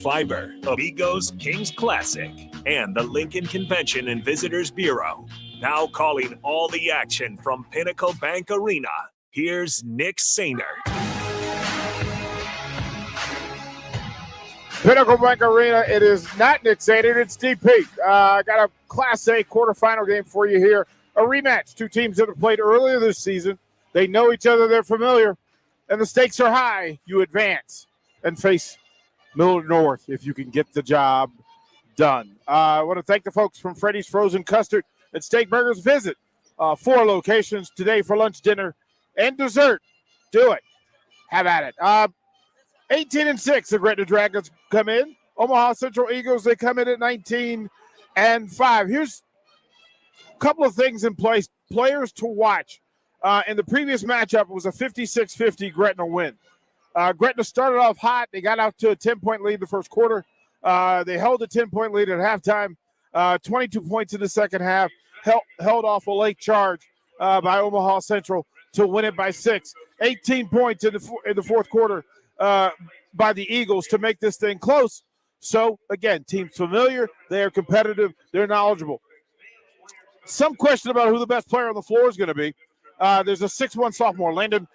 Fiber, Amigos Kings Classic, and the Lincoln Convention and Visitors Bureau. Now calling all the action from Pinnacle Bank Arena, here's Nick Sainer. Pinnacle Bank Arena, it is not Nick Sainer, it's DP. I got a Class A quarterfinal game for you here. A rematch. Two teams that have played earlier this season. They know each other, they're familiar, and the stakes are high. You advance and face Millard North if you can get the job done. I want to thank the folks from Freddy's Frozen Custard and Steak Burgers. Visit 4 locations today for lunch, dinner, and dessert. Do it. Have at it. 18-6, the Gretna Dragons come in. Omaha Central Eagles, they come in at 19-5. Here's a couple of things in place. Players to watch. In the previous matchup, it was a 56-50 Gretna win. Gretna started off hot. They got out to a 10-point lead in the first quarter. They held a 10-point lead at halftime. 22 points in the second half. Held off a late charge by Omaha Central to win it by 6. 18 points in the fourth quarter by the Eagles to make this thing close. So, again, teams familiar. They are competitive. They're knowledgeable. Some question about who the best player on the floor is going to be. There's a 6'1 sophomore, Landon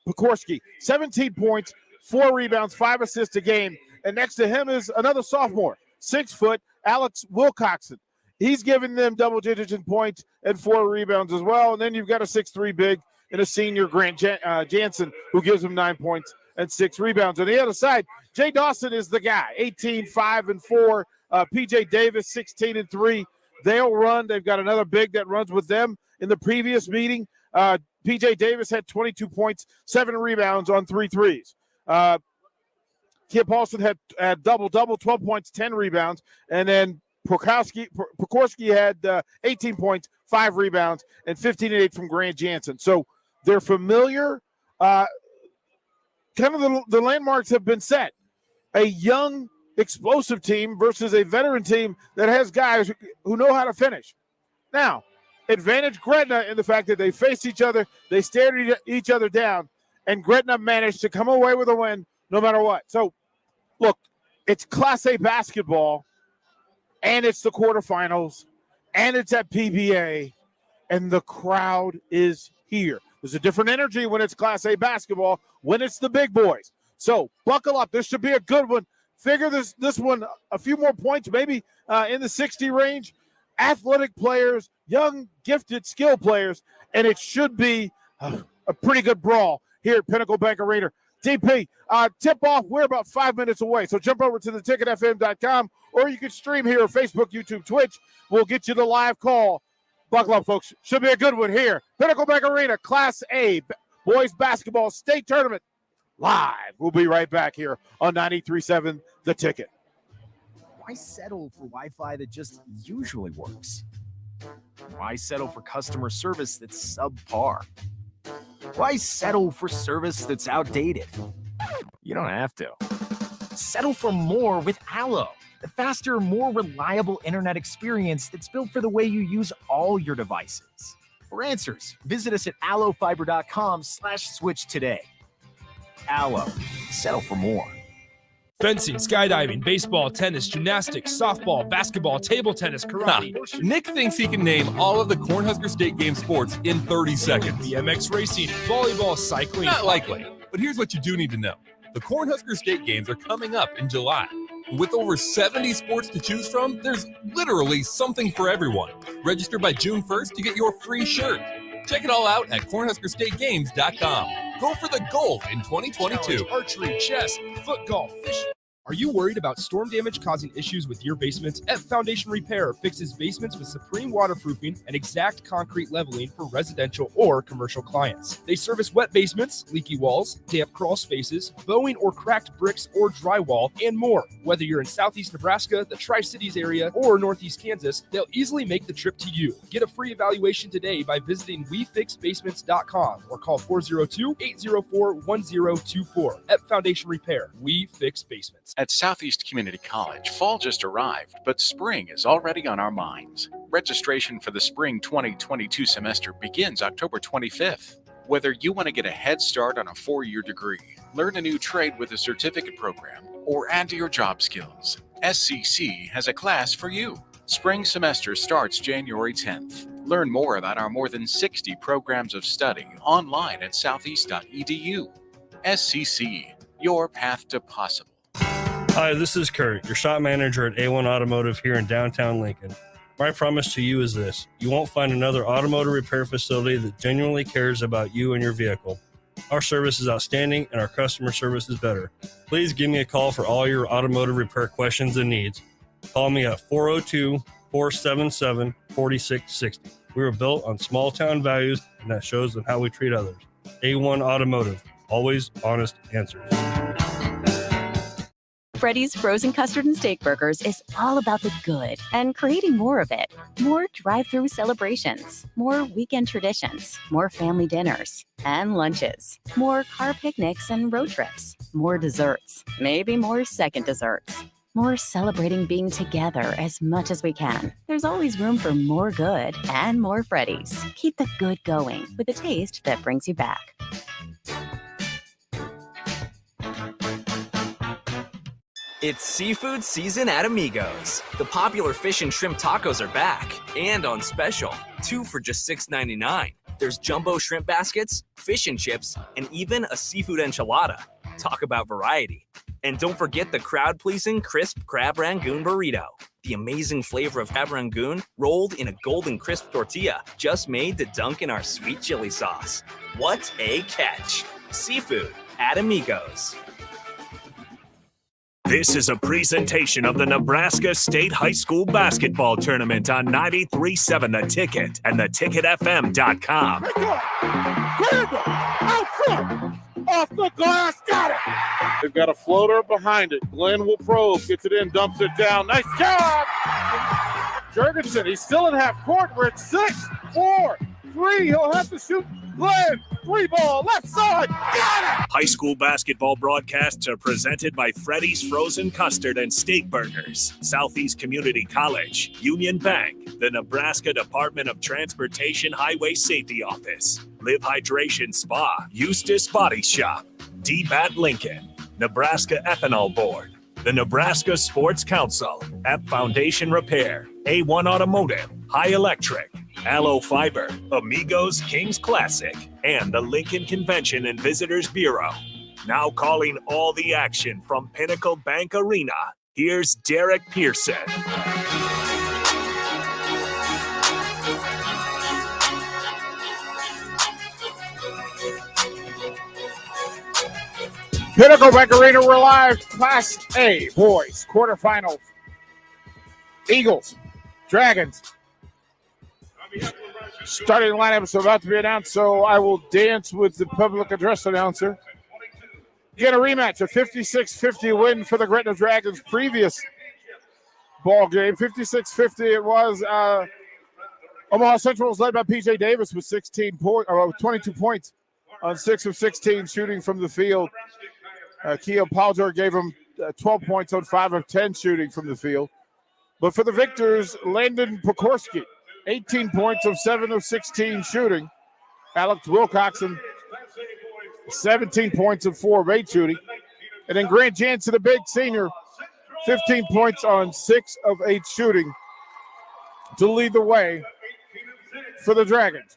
Pekorski, 17 points, 4 rebounds, 5 assists a game. And next to him is another sophomore, 6 foot, Alex Wilcoxon. He's giving them double digits in points and 4 rebounds as well. And then you've got a 6'3 big and a senior, Grant Jansen, who gives them 9 points and 6 rebounds. On the other side, Jay Dawson is the guy, 18, 5, and 4. P.J. Davis, 16 and 3. They'll run. They've got another big that runs with them. In the previous meeting, P.J. Davis had 22 points, 7 rebounds on 3 threes. Kip Paulson had double-double, 12 points, 10 rebounds. And then Pekorski had 18 points, 5 rebounds, and 15 and 8 from Grant Jansen. So they're familiar. Kind of the landmarks have been set. A young, explosive team versus a veteran team that has guys who know how to finish. Now, advantage Gretna in the fact that they faced each other, they stared each other down, and Gretna managed to come away with a win no matter what. So, look, it's Class A basketball, and it's the quarterfinals, and it's at PBA, and the crowd is here. There's a different energy when it's Class A basketball, when it's the big boys. So, buckle up. This should be a good one. Figure this one a few more points, maybe in the 60 range. Athletic players, young, gifted, skilled players, and it should be a pretty good brawl here at Pinnacle Bank Arena. DP, tip-off, we're about 5 minutes away, so jump over to theticketfm.com, or you can stream here on Facebook, YouTube, Twitch. We'll get you the live call. Buckle up, folks. Should be a good one here. Pinnacle Bank Arena, Class A boys basketball state tournament live. We'll be right back here on 93.7 The Ticket. Why settle for Wi-Fi that just usually works? Why settle for customer service that's subpar? Why settle for service that's outdated? You don't have to. Settle for more with Allo, the faster, more reliable internet experience that's built for the way you use all your devices. For answers, visit us at allofiber.com/switch today. Allo, settle for more. Fencing, skydiving, baseball, tennis, gymnastics, softball, basketball, table tennis, karate. Nick thinks he can name all of the Cornhusker State Game sports in 30 seconds. BMX racing, volleyball, cycling. Not likely, but here's what you do need to know. The Cornhusker State Games are coming up in July. With over 70 sports to choose from, there's literally something for everyone. Register by June 1st to get your free shirt. Check it all out at CornhuskerStateGames.com. Go for the gold in 2022. Archery, chess, foot golf, fishing. Are you worried about storm damage causing issues with your basement? F Foundation Repair fixes basements with supreme waterproofing and exact concrete leveling for residential or commercial clients. They service wet basements, leaky walls, damp crawl spaces, bowing or cracked bricks or drywall, and more. Whether you're in Southeast Nebraska, the Tri-Cities area, or Northeast Kansas, they'll easily make the trip to you. Get a free evaluation today by visiting WeFixBasements.com or call 402-804-1024. F Foundation Repair. We fix basements. At Southeast Community College, fall just arrived, but spring is already on our minds. Registration for the spring 2022 semester begins October 25th. Whether you want to get a head start on a 4-year degree, learn a new trade with a certificate program, or add to your job skills, SCC has a class for you. Spring semester starts January 10th. Learn more about our more than 60 programs of study online at southeast.edu. SCC, your path to possible. Hi, this is Kurt, your shop manager at A1 Automotive here in downtown Lincoln. My promise to you is this: you won't find another automotive repair facility that genuinely cares about you and your vehicle. Our service is outstanding and our customer service is better. Please give me a call for all your automotive repair questions and needs. Call me at 402-477-4660. We were built on small town values, and that shows in how we treat others. A1 Automotive, always honest answers. Freddy's Frozen Custard and Steak Burgers is all about the good and creating more of it. More drive-through celebrations, more weekend traditions, more family dinners and lunches, more car picnics and road trips, more desserts, maybe more second desserts, more celebrating being together as much as we can. There's always room for more good and more Freddy's. Keep the good going with a taste that brings you back. It's seafood season at Amigos. The popular fish and shrimp tacos are back and on special. 2 for just $6.99. There's jumbo shrimp baskets, fish and chips, and even a seafood enchilada. Talk about variety. And don't forget the crowd-pleasing crisp crab rangoon burrito. The amazing flavor of crab rangoon rolled in a golden crisp tortilla just made to dunk in our sweet chili sauce. What a catch. Seafood at Amigos. This is a presentation of the Nebraska State High School Basketball Tournament on 93.7 The Ticket and theticketfm.com. Out front, off the glass, got it. They've got a floater behind it. Glenn will probe, gets it in, dumps it down. Nice job. Jurgensen, he's still in half court. We're at 6, 4, 3. He'll have to shoot. Glenn, 3-ball, left side, got it! High school basketball broadcasts are presented by Freddy's Frozen Custard and Steak Burgers, Southeast Community College, Union Bank, the Nebraska Department of Transportation Highway Safety Office, Live Hydration Spa, Eustis Body Shop, DBAT Lincoln, Nebraska Ethanol Board, the Nebraska Sports Council, App Foundation Repair, A1 Automotive, High Electric, Aloe Fiber, Amigos Kings Classic, and the Lincoln Convention and Visitors Bureau. Now calling all the action from Pinnacle Bank Arena, here's Derek Pearson. Pinnacle Bank Arena, we're live. Class A boys quarterfinals. Eagles, Dragons. Starting lineups are about to be announced, so I will dance with the public address announcer. Get a rematch, a 56-50 win for the Gretna Dragons previous ball game. 56-50 it was. Omaha Central was led by P.J. Davis with 22 points on 6 of 16 shooting from the field. Keo Paljor gave him 12 points on 5 of 10 shooting from the field. But for the victors, Landon Pokorski, 18 points of 7 of 16 shooting. Alex Wilcoxon, 17 points of 4 of 8 shooting. And then Grant Jansen, the big senior, 15 points on 6 of 8 shooting to lead the way for the Dragons.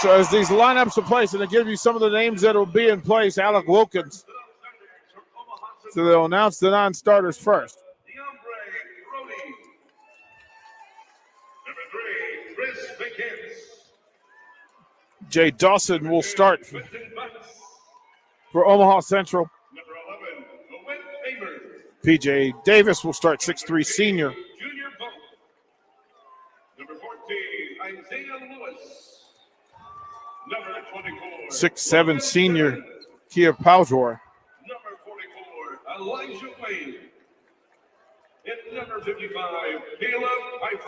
So as these lineups are placed, and to give you some of the names that will be in place, Alec Wilkins. So they'll announce the non-starters first. Jay Dawson will start for Omaha Central. PJ Davis will start, 6'3" senior. 6'7" senior Kia Paljor.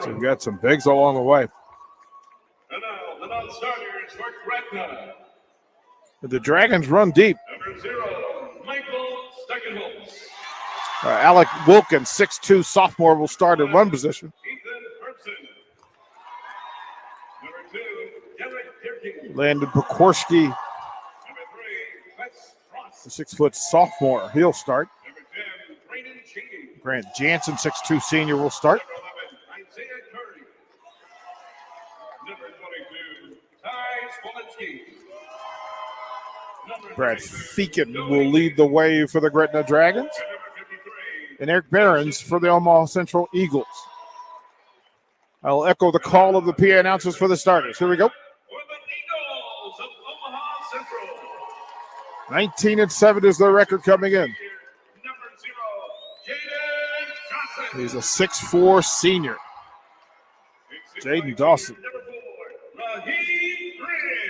So we've got some bigs along the way. And now the non-starters for Gretna. The Dragons run deep. Number 0, Michael Steckenholz. Alec Wilkins, 6'2", sophomore, will start at one position. Ethan Herbson. Number 2, Landon Pekorski, the 6-foot sophomore. He'll start. Grant Jansen, 6'2 senior, will start. Brad Feakin will lead the way for the Gretna Dragons. And Eric Behrens for the Omaha Central Eagles. I'll echo the call of the PA announcers for the starters. Here we go. 19-7 is their record coming in. He's a 6'4 senior. Jaden Dawson.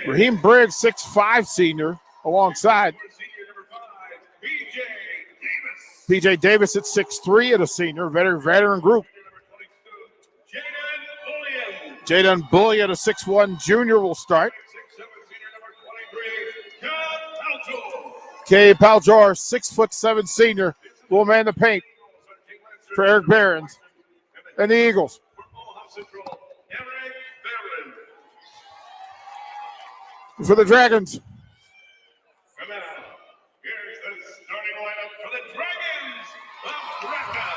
Raheem Briggs, 6'5 senior, alongside. PJ Davis at 6'3 at a senior, veteran group. Jaden Bully at a 6'1 junior will start. Kay Paljor, 6'7 senior, will man the paint for Eric Behrens and the Eagles. For the Dragons. And now, here's the starting lineup for the Dragons of Gretna.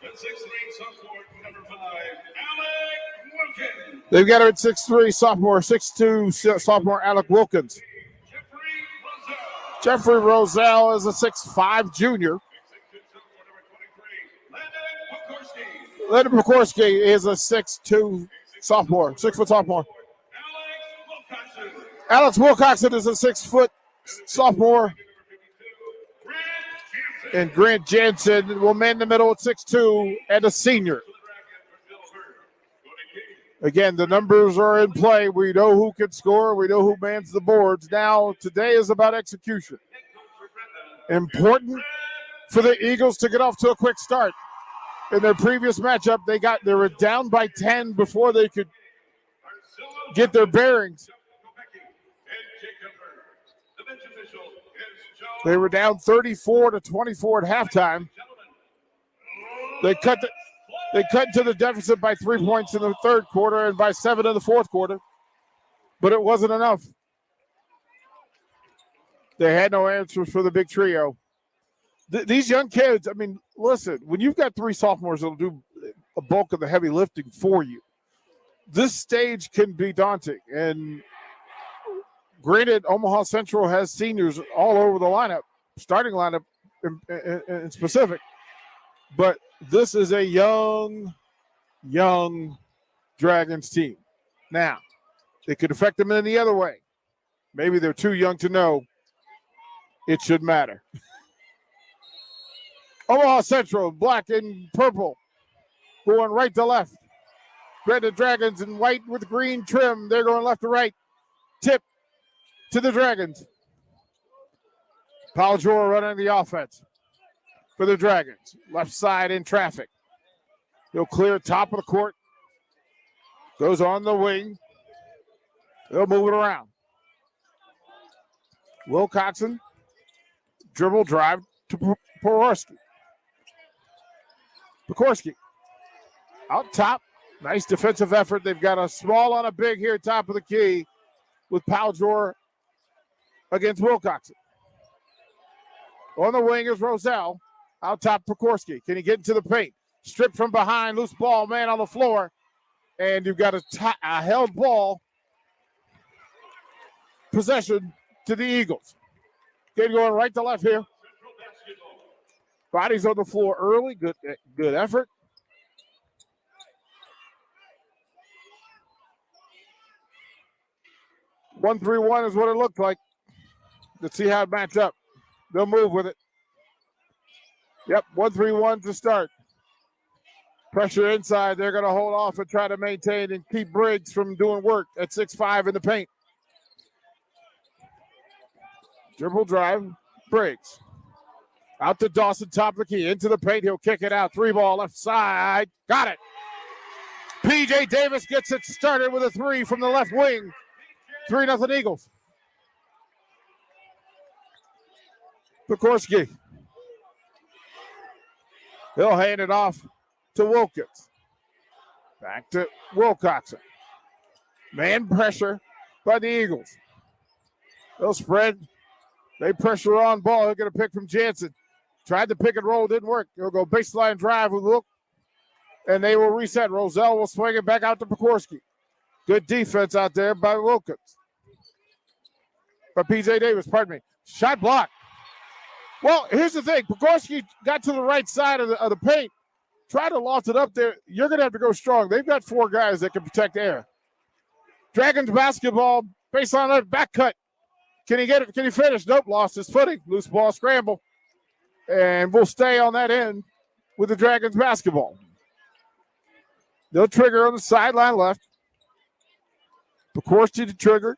The 6'3 sophomore, number 5, Alec Wilkins. They've got her at 6'3 sophomore, 6'2 sophomore Alec Wilkins. Jeffrey Roselle is a 6'5 junior. Landon Pekorski is a 6'2 sophomore, 6-foot sophomore. Alex Wilcoxon is a 6-foot sophomore. And Grant Jansen will man the middle at 6'2 and a senior. Again, the numbers are in play. We know who can score. We know who mans the boards. Now, today is about execution. Important for the Eagles to get off to a quick start. In their previous matchup, they were down by 10 before they could get their bearings. They were down 34-24 at halftime. They cut to the deficit by 3 points in the third quarter and by 7 in the fourth quarter, but it wasn't enough. They had no answers for the big trio. These young kids, I mean, listen, when you've got 3 sophomores that'll do a bulk of the heavy lifting for you, this stage can be daunting. And granted, Omaha Central has seniors all over the lineup, starting lineup in specific, but this is a young Dragons team. Now, it could affect them in the other way. Maybe they're too young to know it should matter. Omaha Central, black and purple, going right to left. Gretna Dragons in white with green trim. They're going left to right. Tip to the Dragons. Paljor running the offense for the Dragons. Left side in traffic. He'll clear top of the court. Goes on the wing. They'll move it around. Wilcoxon, dribble drive to Pekorski. Out top. Nice defensive effort. They've got a small on a big here, top of the key, with Paljor against Wilcoxon. On the wing is Roselle. Out top, Pekorski. Can he get into the paint? Stripped from behind, loose ball, man on the floor. And you've got a held ball. Possession to the Eagles. Kid going right to left here. Bodies on the floor early. Good effort. 1-3-1 is what it looked like. Let's see how it matches up. They'll move with it. Yep, 1-3-1 to start. Pressure inside. They're going to hold off and try to maintain and keep Briggs from doing work at 6'5 in the paint. Dribble drive, Briggs. Out to Dawson, top of the key. Into the paint. He'll kick it out. 3-ball left side. Got it. PJ Davis gets it started with a 3 from the left wing. 3-0 Eagles. Pekorski. He'll hand it off to Wilkins. Back to Wilcoxon. Man pressure by the Eagles. They'll spread. They pressure on ball. They're going to pick from Jansen. Tried to pick and roll. Didn't work. They'll go baseline drive with Wilk. And they will reset. Roselle will swing it back out to Pekorski. Good defense out there by Wilkins. By P.J. Davis, pardon me. Shot blocked. Well, here's the thing. Pekorski got to the right side of the paint. Tried to loft it up there. You're going to have to go strong. They've got 4 guys that can protect air. Dragons basketball, baseline left, back cut. Can he get it? Can he finish? Nope, lost his footing. Loose ball scramble. And we'll stay on that end with the Dragons basketball. They'll trigger on the sideline left. Pekorski to trigger.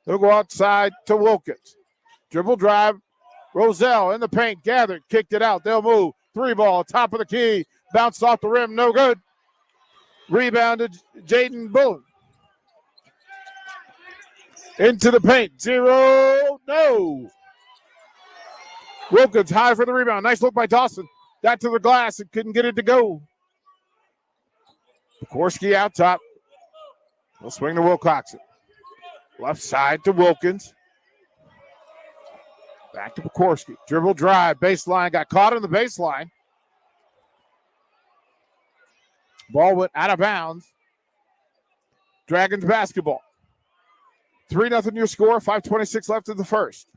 They'll go outside to Wilkins. Dribble drive. Roselle in the paint, gathered, kicked it out. They'll move. 3 ball, top of the key. Bounced off the rim, no good. Rebounded Jaden Bullen. Into the paint. 0, no. Wilkins high for the rebound. Nice look by Dawson. Got to the glass and couldn't get it to go. Pekorski out top. He'll swing to Wilcoxon. Left side to Wilkins. Back to Pekorski. Dribble drive. Baseline. Got caught in the baseline. Ball went out of bounds. Dragons basketball. 3-0 your score. 5:26 left in the first.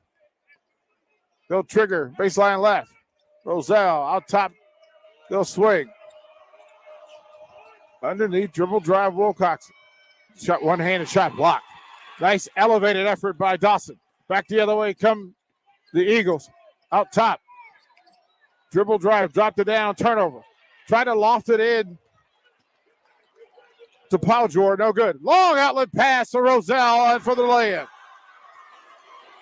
They'll trigger. Baseline left. Roselle out top. They'll swing. Underneath. Dribble drive. Wilcoxon. Shot one-handed shot blocked. Nice elevated effort by Dawson. Back the other way come the Eagles. Out top. Dribble drive. Dropped it down. Turnover. Try to loft it in to Paujor. No good. Long outlet pass to Roselle and for the layup.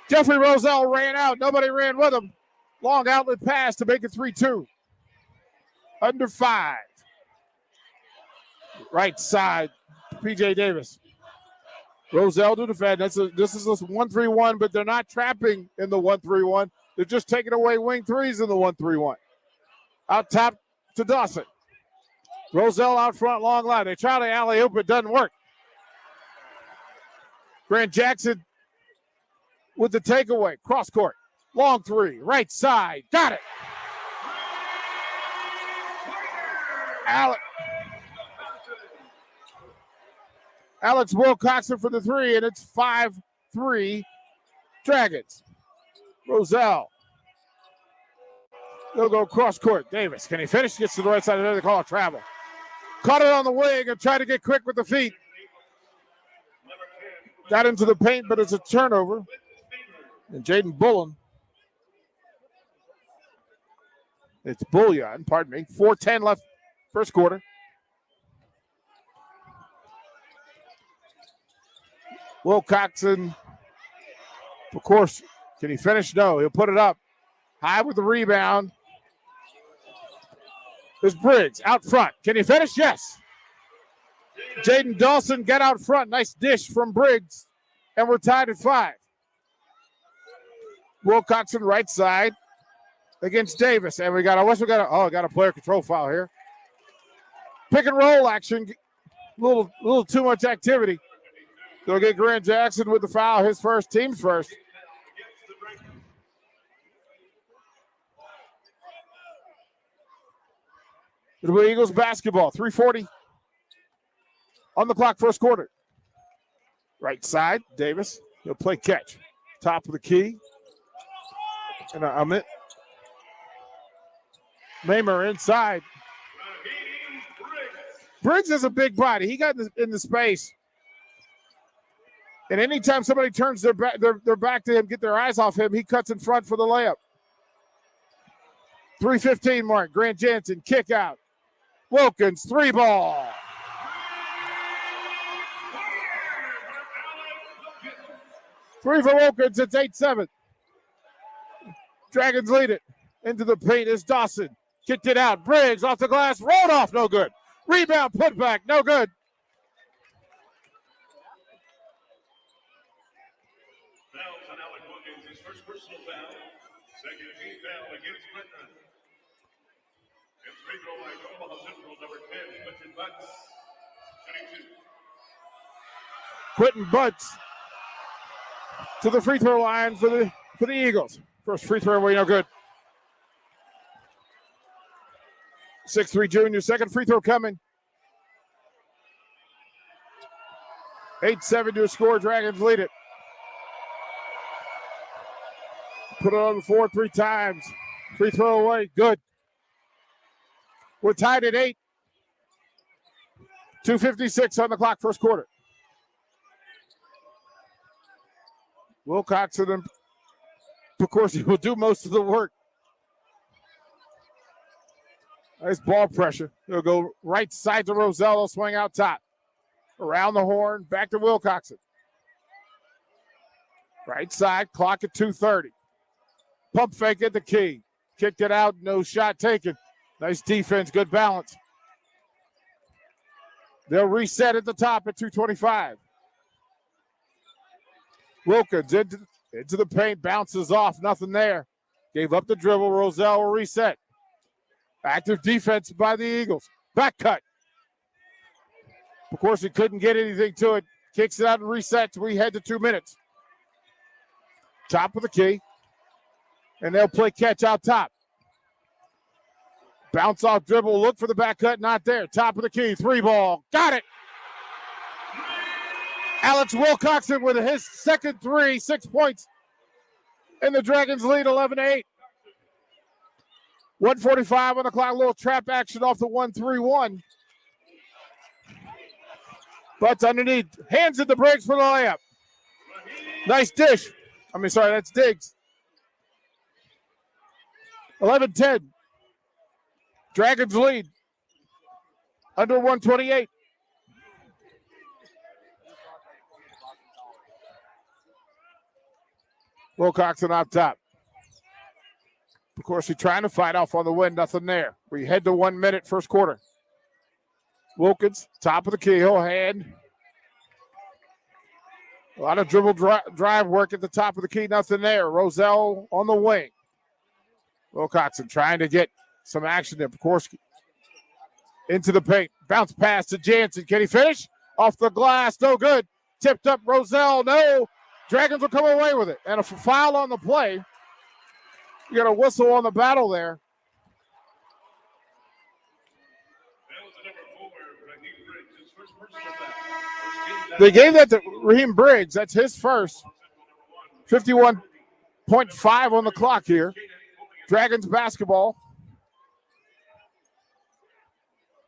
Jeffrey Roselle ran out. Nobody ran with him. Long outlet pass to make it 3-2. Under 5. Right side. P.J. Davis. Roselle to defend. This is a 1-3-1, but they're not trapping in the 1-3-1. They're just taking away wing threes in the 1-3-1. Out top to Dawson. Roselle out front, long line. They try to alley-oop, but it doesn't work. Grant Jackson with the takeaway. Cross court. Long 3. Right side. Got it. Alex Wilcoxon for the 3, and it's 5-3 Dragons. Roselle. They'll go cross court. Davis, can he finish? Gets to the right side of the net. They call it travel. Caught it on the wing and tried to get quick with the feet. Got into the paint, but it's a turnover. And Jaden Bullen. It's Bullion, pardon me. 4:10 left first quarter. Wilcoxon, of course, can he finish? No, he'll put it up. High with the rebound. There's Briggs out front. Can he finish? Yes. Jaden Dawson got out front. Nice dish from Briggs. And we're tied at 5. Wilcoxon right side against Davis. And we got a player control foul here. Pick and roll action. Little too much activity. They'll get Grant Jackson with the foul, his first, team's first. It'll be Eagles basketball, 3:40 on the clock, first quarter. Right side, Davis. He'll play catch. Top of the key. And Amit Mamer inside. Briggs is a big body. He got in the space. And anytime somebody turns their back to him, get their eyes off him, he cuts in front for the layup. 3:15 mark. Grant Jansen, kick out. Wilkins, 3 ball. Three for Wilkins. It's 8-7. Dragons lead it. Into the paint is Dawson. Kicked it out. Briggs off the glass. Rolled off. No good. Rebound. Put back. No good. Fouls on Alec Wilkins, his first personal foul. Second team foul against Gretna. It's free throw line, Omaha Central, number 10, Quentin Butts, 22. Quentin Butts to the free throw line for the Eagles. First free throw away, no good. 6'3" junior, second free throw coming. 8-7 to a score. Dragons lead it. Put it on the floor 3 times. Free throw away, good. We're tied at 8. 2:56 on the clock, first quarter. Wilcoxon, and of course, he will do most of the work. Nice ball pressure. He'll go right side to Roselle, swing out top. Around the horn, back to Wilcoxon. Right side, clock at 2:30. Pump fake at the key. Kicked it out, no shot taken. Nice defense, good balance. They'll reset at the top at 2:25. Wilkins into the paint, bounces off, nothing there. Gave up the dribble, Roselle will reset. Active defense by the Eagles. Back cut. Of course, he couldn't get anything to it. Kicks it out and resets. We head to 2 minutes. Top of the key. And they'll play catch out top. Bounce off dribble, look for the back cut, not there. Top of the key, 3 ball. Got it. Alex Wilcoxon with his second 3, 6 points. And the Dragons lead 11-8. 1:45 on the clock, a little trap action off the 1-3-1. Butts underneath, hands at the brakes for the layup. Nice dish. That's Diggs. 11-10. Dragons lead. Under 128. Wilcoxon up top. Of course, he's trying to fight off on the win. Nothing there. We head to 1 minute, first quarter. Wilkins, top of the key. He'll hand. A lot of dribble drive work at the top of the key. Nothing there. Roselle on the wing. Wilcoxon trying to get some action there. Of course, into the paint. Bounce pass to Jansen. Can he finish? Off the glass. No good. Tipped up Roselle. No. Dragons will come away with it. And a foul on the play. You got a whistle on the battle there. They gave that to Raheem Briggs. That's his first. 51.5 on the clock here. Dragons basketball.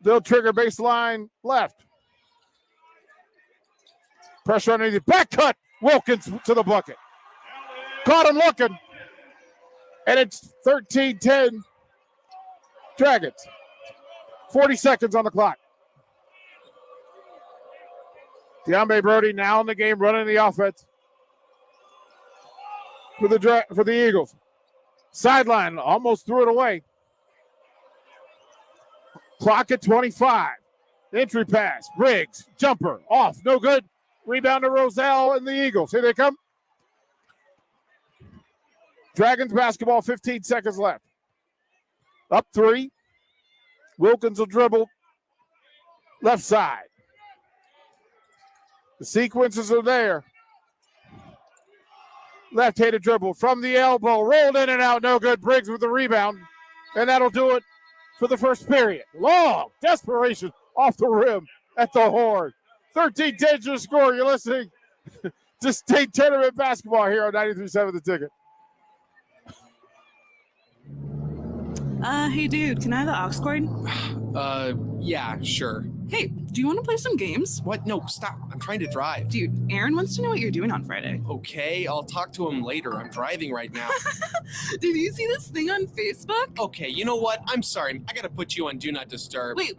They'll trigger baseline left. Pressure underneath. Back cut. Wilkins to the bucket. Caught him looking. And it's 13-10 Dragons. 40 seconds on the clock. De'Ambe Brody now in the game, running the offense for the Eagles. Sideline, almost threw it away. Clock at 25. Entry pass, Briggs, jumper, off, no good. Rebound to Roselle and the Eagles. Here they come. Dragons basketball, 15 seconds left. Up 3. Wilkins will dribble. Left side. The sequences are there. Left-handed dribble from the elbow. Rolled in and out. No good. Briggs with the rebound. And that'll do it for the first period. Long desperation off the rim at the horn. 13-10 to score. You're listening to state tournament basketball here on 93.7 The Ticket. Hey dude, can I have the aux cord? Yeah, sure. Hey, do you want to play some games? What? No, stop. I'm trying to drive. Dude, Aaron wants to know what you're doing on Friday. Okay, I'll talk to him later. I'm driving right now. Did you see this thing on Facebook? Okay, you know what? I'm sorry. I gotta put you on Do Not Disturb. Wait.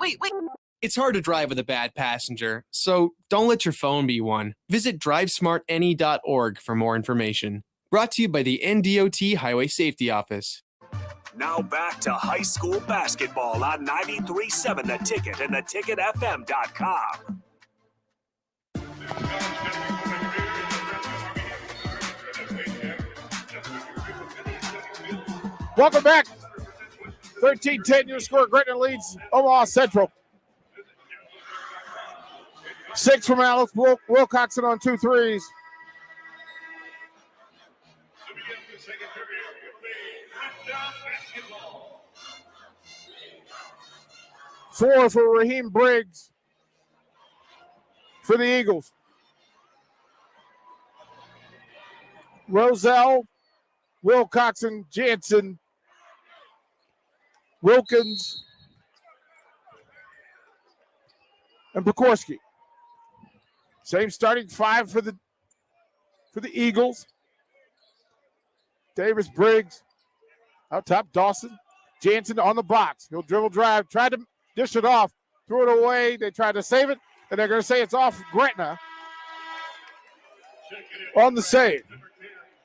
It's hard to drive with a bad passenger, so don't let your phone be one. Visit drivesmartany.org for more information. Brought to you by the NDOT Highway Safety Office. Now back to high school basketball on 93.7 The Ticket and theticketfm.com. Welcome back. 13-10 your score. Gretna leads Omaha Central. 6 from Alex Wilcoxon on 2 threes. To begin the second period, the Gretna basketball. 4 for Raheem Briggs for the Eagles. Roselle, Wilcoxon, Jansen, Wilkins, and Pekorski. Same starting 5 for the Eagles. Davis, Briggs, out top, Dawson. Jansen on the box. He'll dribble drive, tried to dish it off, threw it away. They tried to save it, and they're going to say it's off Gretna on the save.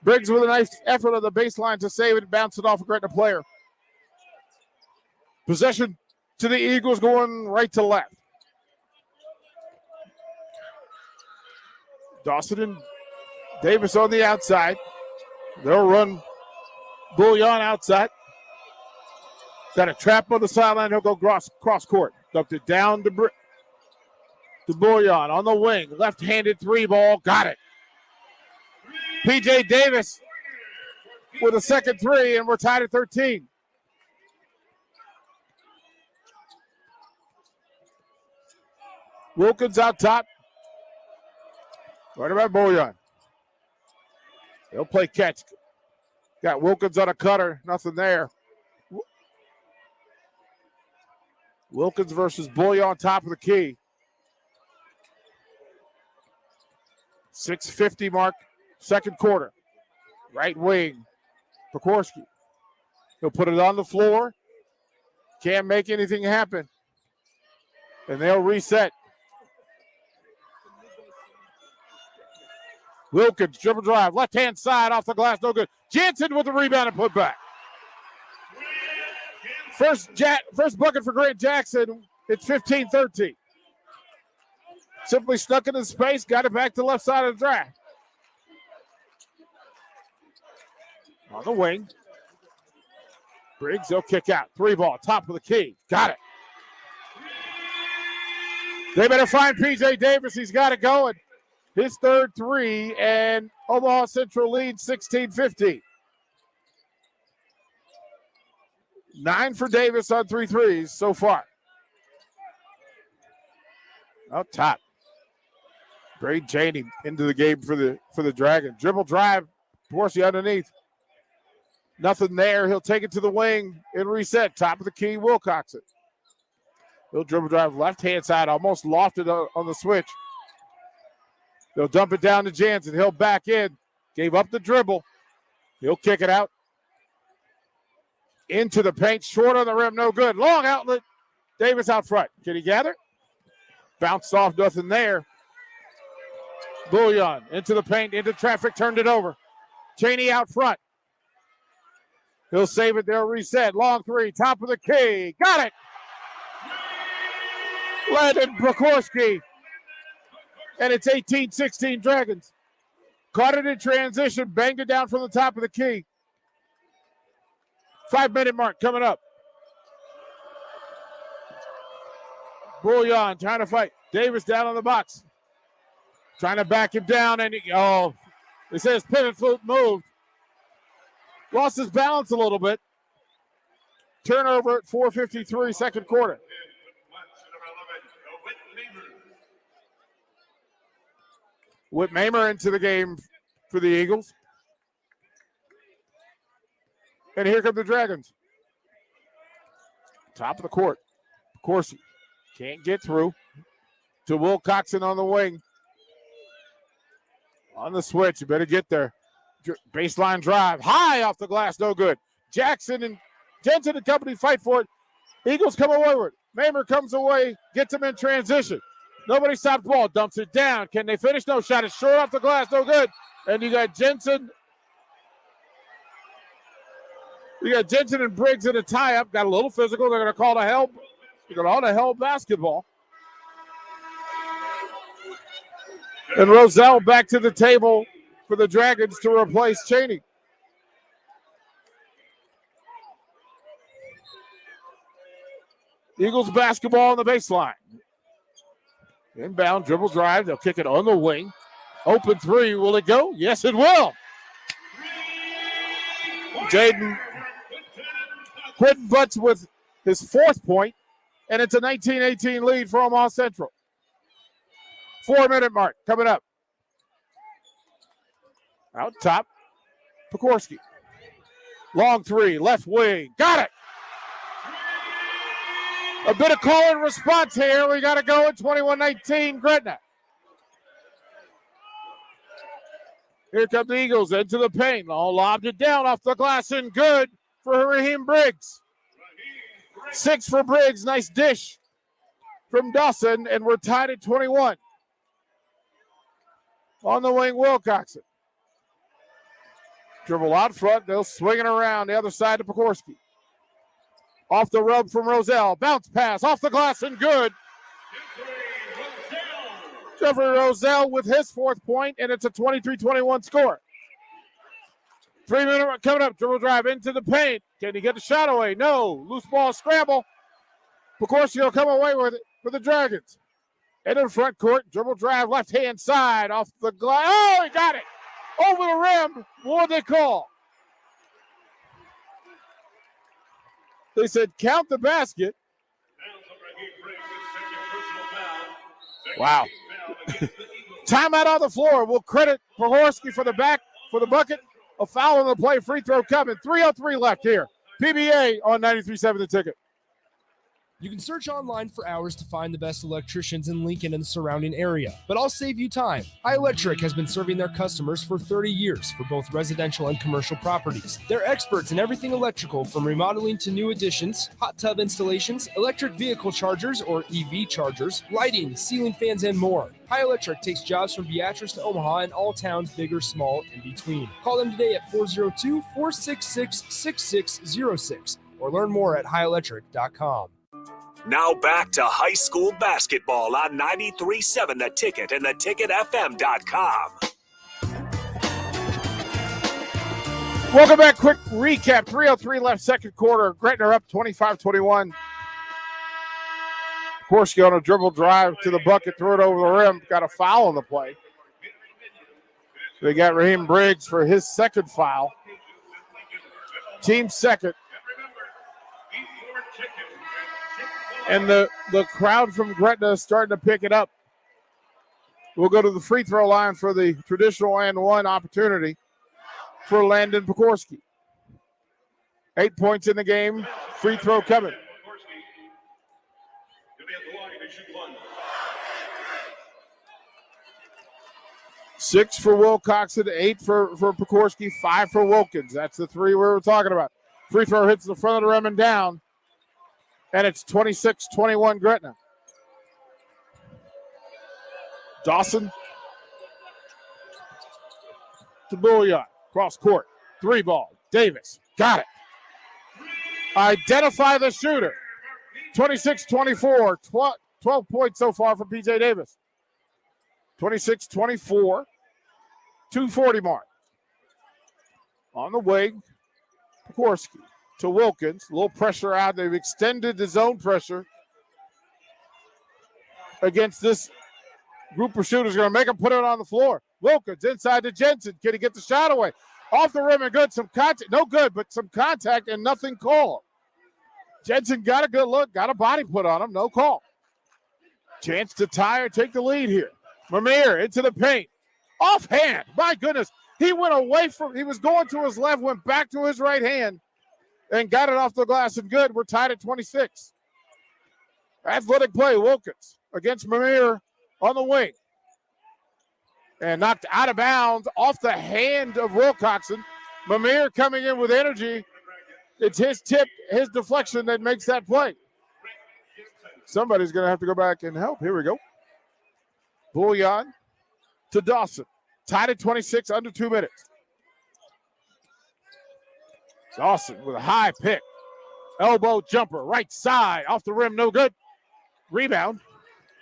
Briggs with a nice effort on the baseline to save it, bounce it off a Gretna player. Possession to the Eagles going right to left. Dawson and Davis on the outside. They'll run Bouillon outside. Got a trap on the sideline. He'll go cross court. Dumped it down to Bouillon on the wing. Left-handed 3 ball. Got it. P.J. Davis with a second 3, and we're tied at 13. Wilkins out top. Right about Bouillon. He'll play catch. Got Wilkins on a cutter. Nothing there. Wilkins versus Bouillon, top of the key. 6:50 mark, second quarter. Right wing, Pekorski. He'll put it on the floor. Can't make anything happen. And they'll reset. Wilkins, dribble drive, left-hand side off the glass, no good. Jansen with the rebound and put back. First bucket for Grant Jackson. It's 15-13. Simply stuck into space, got it back to the left side of the drive. On the wing. Briggs, he'll kick out. 3 ball, top of the key. Got it. They better find P.J. Davis. He's got it going. His third 3, and Omaha Central leads 16-15. 9 for Davis on 3 threes so far. Up top. Great Janey into the game for the Dragon. Dribble drive, Pekorski underneath. Nothing there. He'll take it to the wing and reset. Top of the key, Wilcoxon. He'll dribble drive left-hand side, almost lofted on the switch. They'll dump it down to Jansen. He'll back in. Gave up the dribble. He'll kick it out. Into the paint. Short on the rim. No good. Long outlet. Davis out front. Can he gather? Bounced off. Nothing there. Bouillon into the paint. Into traffic. Turned it over. Cheney out front. He'll save it. They'll reset. Long 3. Top of the key. Got it. Landon Pekorski. And it's 18-16 Dragons. Caught it in transition, banged it down from the top of the key. 5-minute mark coming up. Bouillon trying to fight. Davis down on the box. Trying to back him down, and they say his pivot foot moved. Lost his balance a little bit. Turnover at 4:53, second quarter. Whit Mamer into the game for the Eagles. And here come the Dragons. Top of the court. Of course, can't get through to Wilcoxon on the wing. On the switch, you better get there. Baseline drive, high off the glass, no good. Jackson and Jensen and company fight for it. Eagles come away with it. Mamer comes away, gets him in transition. Nobody stopped the ball, dumps it down. Can they finish? No shot. It's short off the glass, no good. And you got Jensen. You got Jensen and Briggs in a tie-up. Got a little physical. They're going to call the help. They're going to call the help basketball. And Roselle back to the table for the Dragons to replace Cheney. Eagles basketball on the baseline. Inbound, dribble drive. They'll kick it on the wing. Open three. Will it go? Yes, it will. Jaden Quinton Butts with his 4th point, and it's a 19-18 lead for Omaha Central. 4-minute mark coming up. Out top, Pekorski. Long three, left wing. Got it. A bit of call and response here. We got to go at 21-19 Gretna. Here come the Eagles into the paint. All lobbed it down off the glass and good for Raheem Briggs. 6 for Briggs. Nice dish from Dawson, and we're tied at 21. On the wing, Wilcoxon. Dribble out front. They'll swing it around the other side to Pekorski. Off the rub from Roselle. Bounce pass off the glass and good. Jeffrey Roselle with his 4th point, and it's a 23-21 score. 3-minute coming up. Dribble drive into the paint. Can he get the shot away? No. Loose ball scramble. Pekorski will come away with it for the Dragons. Into the front court. Dribble drive left-hand side off the glass. Oh, he got it. Over the rim. What they call? They said count the basket. Wow. Timeout on the floor. We'll credit Pekorski for the bucket. A foul on the play. Free throw coming. 3:03 left here. PBA on 93.7 The Ticket. You can search online for hours to find the best electricians in Lincoln and the surrounding area, but I'll save you time. High Electric has been serving their customers for 30 years for both residential and commercial properties. They're experts in everything electrical, from remodeling to new additions, hot tub installations, electric vehicle chargers or EV chargers, lighting, ceiling fans, and more. High Electric takes jobs from Beatrice to Omaha and all towns, big or small, in between. Call them today at 402-466-6606 or learn more at highelectric.com. Now back to high school basketball on 93.7 The Ticket and theticketfm.com. Welcome back. Quick recap. 3:03 left, second quarter. Gretna up 25-21. Pekorski on a dribble drive to the bucket, threw it over the rim. Got a foul on the play. They got Raheem Briggs for his 2nd foul. Team 2nd. And the crowd from Gretna is starting to pick it up. We'll go to the free throw line for the traditional and 1 opportunity for Landon Pekorski. 8 points in the game. Free throw coming. 6 for Wilcoxon, 8 for Pekorski, 5 for Wilkins. That's the 3 we were talking about. Free throw hits the front of the rim and down. And it's 26-21 Gretna. Dawson to Bouillon. Cross court. 3 ball. Davis. Got it. Identify the shooter. 26-24. 12 points so far from PJ Davis. 26-24. 2:40 mark. On the wing. Pekorski to Wilkins. A little pressure out. They've extended the zone pressure against this group of shooters. Going to make them put it on the floor. Wilkins inside to Jensen. Can he get the shot away? Off the rim and good. Some contact. No good, but some contact and nothing called. Jensen got a good look. Got a body put on him. No call. Chance to tie or take the lead here. Mamir into the paint. Offhand. My goodness. He went away from, he was going to his left, went back to his right hand, and got it off the glass and good. We're tied at 26. Athletic play, Wilkins against Mamir on the wing. And knocked out of bounds off the hand of Wilcoxon. Mamir coming in with energy. It's his tip, his deflection that makes that play. Somebody's going to have to go back and help. Here we go. Bouillon to Dawson. Tied at 26, under 2 minutes. Dawson with a high pick. Elbow jumper, right side, off the rim, no good. Rebound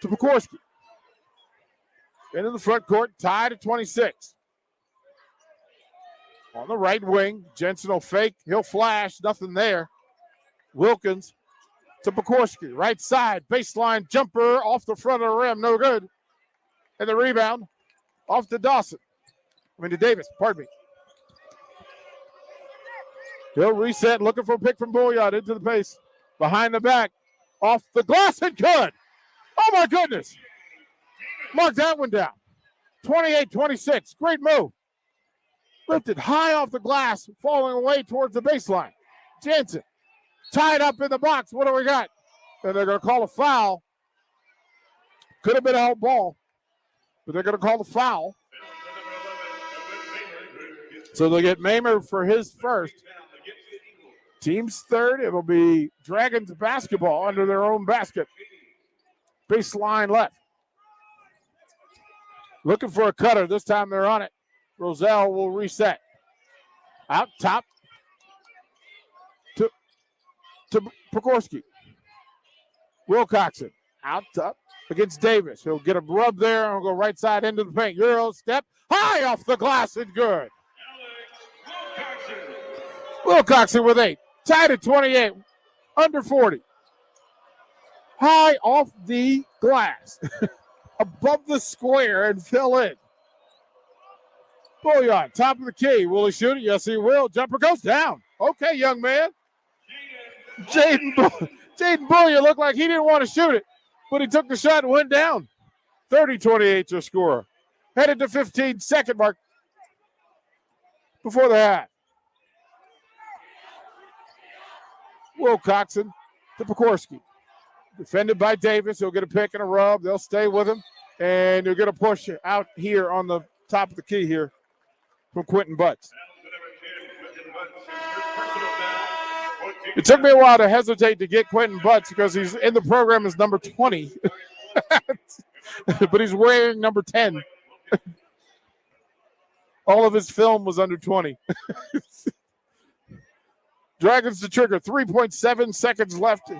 to Pekorski. Into the front court, tied at 26. On the right wing, Jensen will fake. He'll flash, nothing there. Wilkins to Pekorski. Right side, baseline jumper off the front of the rim. No good. And the rebound off to Dawson. To Davis, pardon me. He'll reset, looking for a pick from Bouillard into the pace. Behind the back, off the glass and good. Oh my goodness. Mark that one down. 28-26, great move. Lifted high off the glass, falling away towards the baseline. Jansen tied up in the box. What do we got? And they're going to call a foul. Could have been a help ball, but they're going to call the foul. So they'll get Mamer for his first. Team's third. It'll be Dragons basketball under their own basket. Baseline left. Looking for a cutter. This time they're on it. Roselle will reset. Out top to Pekorski. Wilcoxon out top against Davis. He'll get a rub there and he'll go right side into the paint. Euro step high off the glass and good. Wilcoxon with 8. Tied at 28. Under 40. High off the glass. Above the square and fill in. Bouillard, top of the key. Will he shoot it? Yes, he will. Jumper goes down. Okay, young man. Jaden Bouillard looked like he didn't want to shoot it, but he took the shot and went down. 30-28 to score. Headed to 15-second mark before the half. Wilcoxon to Pekorski. Defended by Davis. He'll get a pick and a rub. They'll stay with him. And he'll get a push out here on the top of the key here from Quentin Butts. It took me a while to hesitate to get Quentin Butts because he's in the program as number 20. But he's wearing number 10. All of his film was under 20. Dragons to trigger. 3.7 seconds left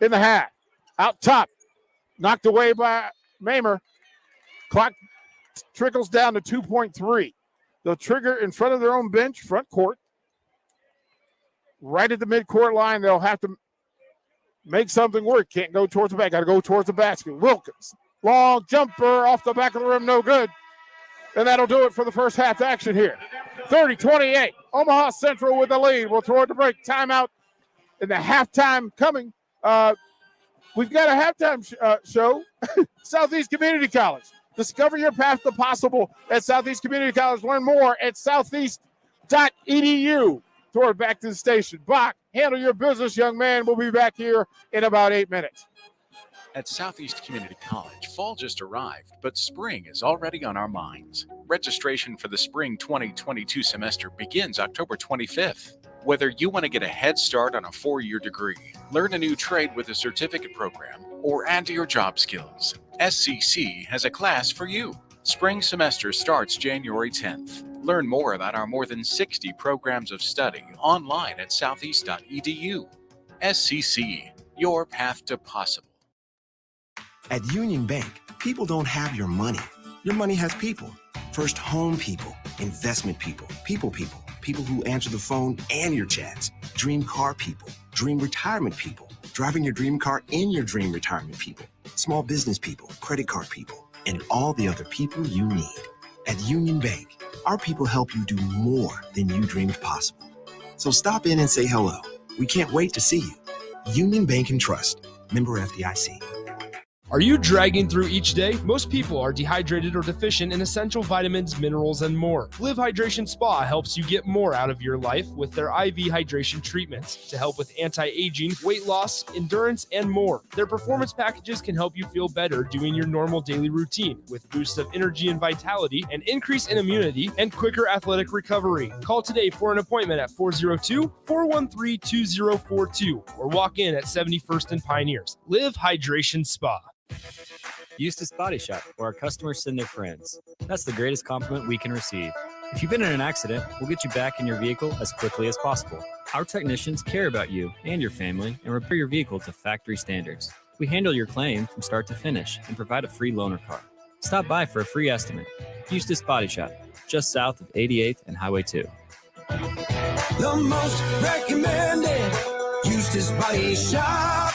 in the half. Out top. Knocked away by Mamer. Clock trickles down to 2.3. They'll trigger in front of their own bench, front court. Right at the midcourt line, they'll have to make something work. Can't go towards the back. Got to go towards the basket. Wilkins. Long jumper off the back of the rim. No good. And that'll do it for the first half action here. 30-28. Omaha Central with the lead. We'll throw it to break. Timeout. And the halftime coming. We've got a halftime show. Southeast Community College. Discover your path to possible at Southeast Community College. Learn more at southeast.edu. Throw it back to the station. Bach, handle your business, young man. We'll be back here in about 8 minutes. At Southeast Community College, fall just arrived, but spring is already on our minds. Registration for the spring 2022 semester begins October 25th. Whether you want to get a head start on a 4-year degree, learn a new trade with a certificate program, or add to your job skills, SCC has a class for you. Spring semester starts January 10th. Learn more about our more than 60 programs of study online at southeast.edu. SCC, your path to possible. At Union Bank, people don't have your money. Your money has people. First home people, investment people, people who answer the phone and your chats, dream car people, dream retirement people, driving your dream car in your dream retirement people, small business people, credit card people, and all the other people you need. At Union Bank, our people help you do more than you dreamed possible. So stop in and say hello. We can't wait to see you. Union Bank and Trust. Member FDIC. Are you dragging through each day? Most people are dehydrated or deficient in essential vitamins, minerals, and more. Live Hydration Spa helps you get more out of your life with their IV hydration treatments to help with anti-aging, weight loss, endurance, and more. Their performance packages can help you feel better doing your normal daily routine with boosts of energy and vitality, an increase in immunity, and quicker athletic recovery. Call today for an appointment at 402-413-2042 or walk in at 71st and Pioneers. Live Hydration Spa. Eustace Body Shop, where our customers send their friends. That's the greatest compliment we can receive. If you've been in an accident, we'll get you back in your vehicle as quickly as possible. Our technicians care about you and your family and repair your vehicle to factory standards. We handle your claim from start to finish and provide a free loaner car. Stop by for a free estimate. Eustace Body Shop, just south of 88th and Highway 2. The most recommended Eustace Body Shop.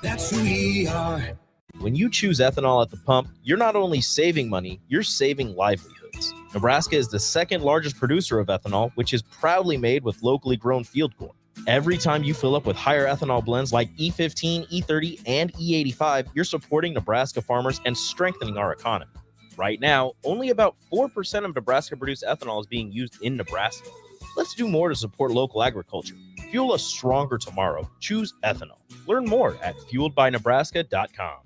That's who we are. When you choose ethanol at the pump, you're not only saving money, you're saving livelihoods. Nebraska is the second largest producer of ethanol, which is proudly made with locally grown field corn. Every time you fill up with higher ethanol blends like E15, E30, and E85, you're supporting Nebraska farmers and strengthening our economy. Right now, only about 4% of Nebraska-produced ethanol is being used in Nebraska. Let's do more to support local agriculture. Fuel a stronger tomorrow. Choose ethanol. Learn more at fueledbynebraska.com.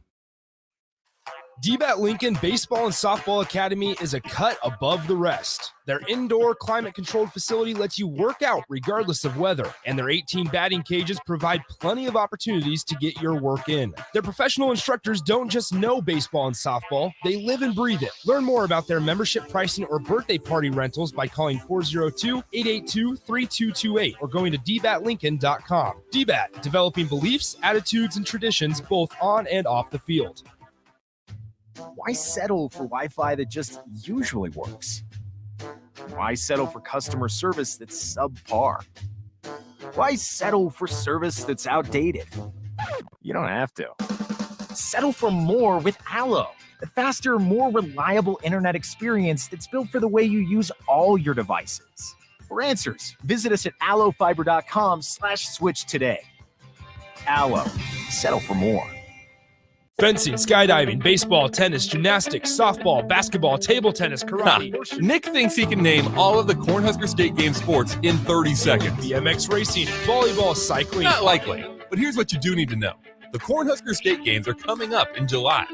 DBAT Lincoln Baseball and Softball Academy is a cut above the rest. Their indoor climate-controlled facility lets you work out regardless of weather, and their 18 batting cages provide plenty of opportunities to get your work in. Their professional instructors don't just know baseball and softball, they live and breathe it. Learn more about their membership pricing or birthday party rentals by calling 402-882-3228 or going to dbatlincoln.com. DBAT, developing beliefs, attitudes, and traditions both on and off the field. Why settle for Wi-Fi that just usually works? Why settle for customer service that's subpar? Why settle for service that's outdated? You don't have to. Settle for more with Allo, the faster, more reliable internet experience that's built for the way you use all your devices. For answers, visit us at allofiber.com/switch today. Allo, settle for more. Fencing, skydiving, baseball, tennis, gymnastics, softball, basketball, table tennis, karate. Nick thinks he can name all of the Cornhusker State Game sports in 30 seconds. BMX racing, volleyball, cycling. Not likely, but here's what you do need to know. The Cornhusker State Games are coming up in July.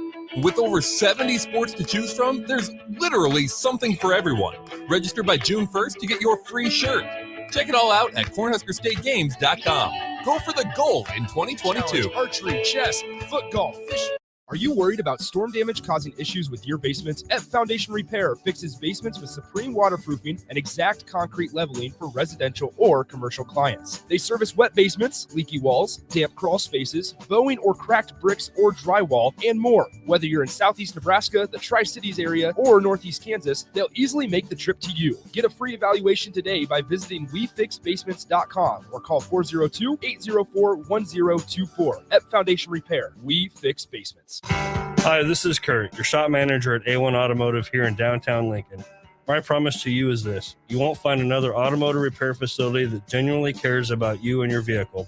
With over 70 sports to choose from, there's literally something for everyone. Register by June 1st to get your free shirt. Check it all out at cornhuskerstategames.com. Go for the gold in 2022. Challenge, archery, chess, foot golf, fishing. Are you worried about storm damage causing issues with your basement? F Foundation Repair fixes basements with supreme waterproofing and exact concrete leveling for residential or commercial clients. They service wet basements, leaky walls, damp crawl spaces, bowing or cracked bricks or drywall, and more. Whether you're in Southeast Nebraska, the Tri-Cities area, or Northeast Kansas, they'll easily make the trip to you. Get a free evaluation today by visiting WeFixBasements.com or call 402-804-1024. F Foundation Repair. We fix basements. Hi, this is Kurt, your shop manager at A1 Automotive here in downtown Lincoln. My promise to you is this: you won't find another automotive repair facility that genuinely cares about you and your vehicle.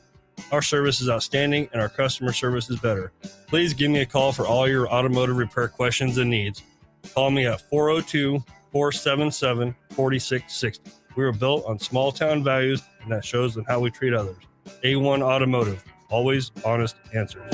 Our service is outstanding and our customer service is better. Please give me a call for all your automotive repair questions and needs. Call me at 402-477-4660. We were built on small town values, and that shows in how we treat others. A1 Automotive, always honest answers.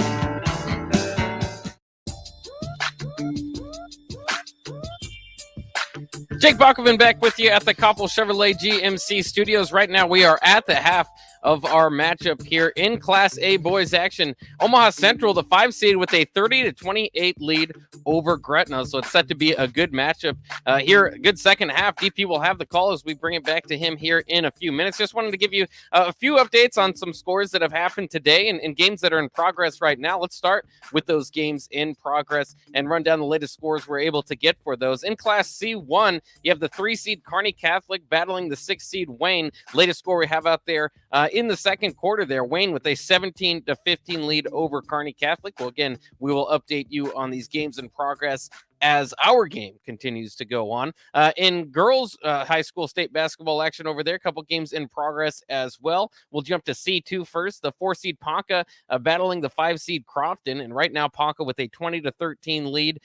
Jake Bakoven back with you at the Koppel Chevrolet GMC studios. Right now we are at the half of our matchup here in Class A boys action. Omaha Central, the 5 seed, with a 30-28 lead over Gretna. So it's set to be a good matchup here. Good second half. DP will have the call as we bring it back to him here in a few minutes. Just wanted to give you a few updates on some scores that have happened today and games that are in progress right now. Let's start with those games in progress and run down the latest scores we're able to get for those. In Class C1, you have the 3 seed Kearney Catholic battling the 6 seed Wayne. Latest score we have out there in the second quarter there, Wayne with a 17-15 lead over Kearney Catholic. Well, again, we will update you on these games in progress as our game continues to go on. In girls high school state basketball action over there, a couple games in progress as well. We'll jump to C2 first. The 4 seed Ponca battling the 5 seed Crofton, and right now Ponca with a 20-13 lead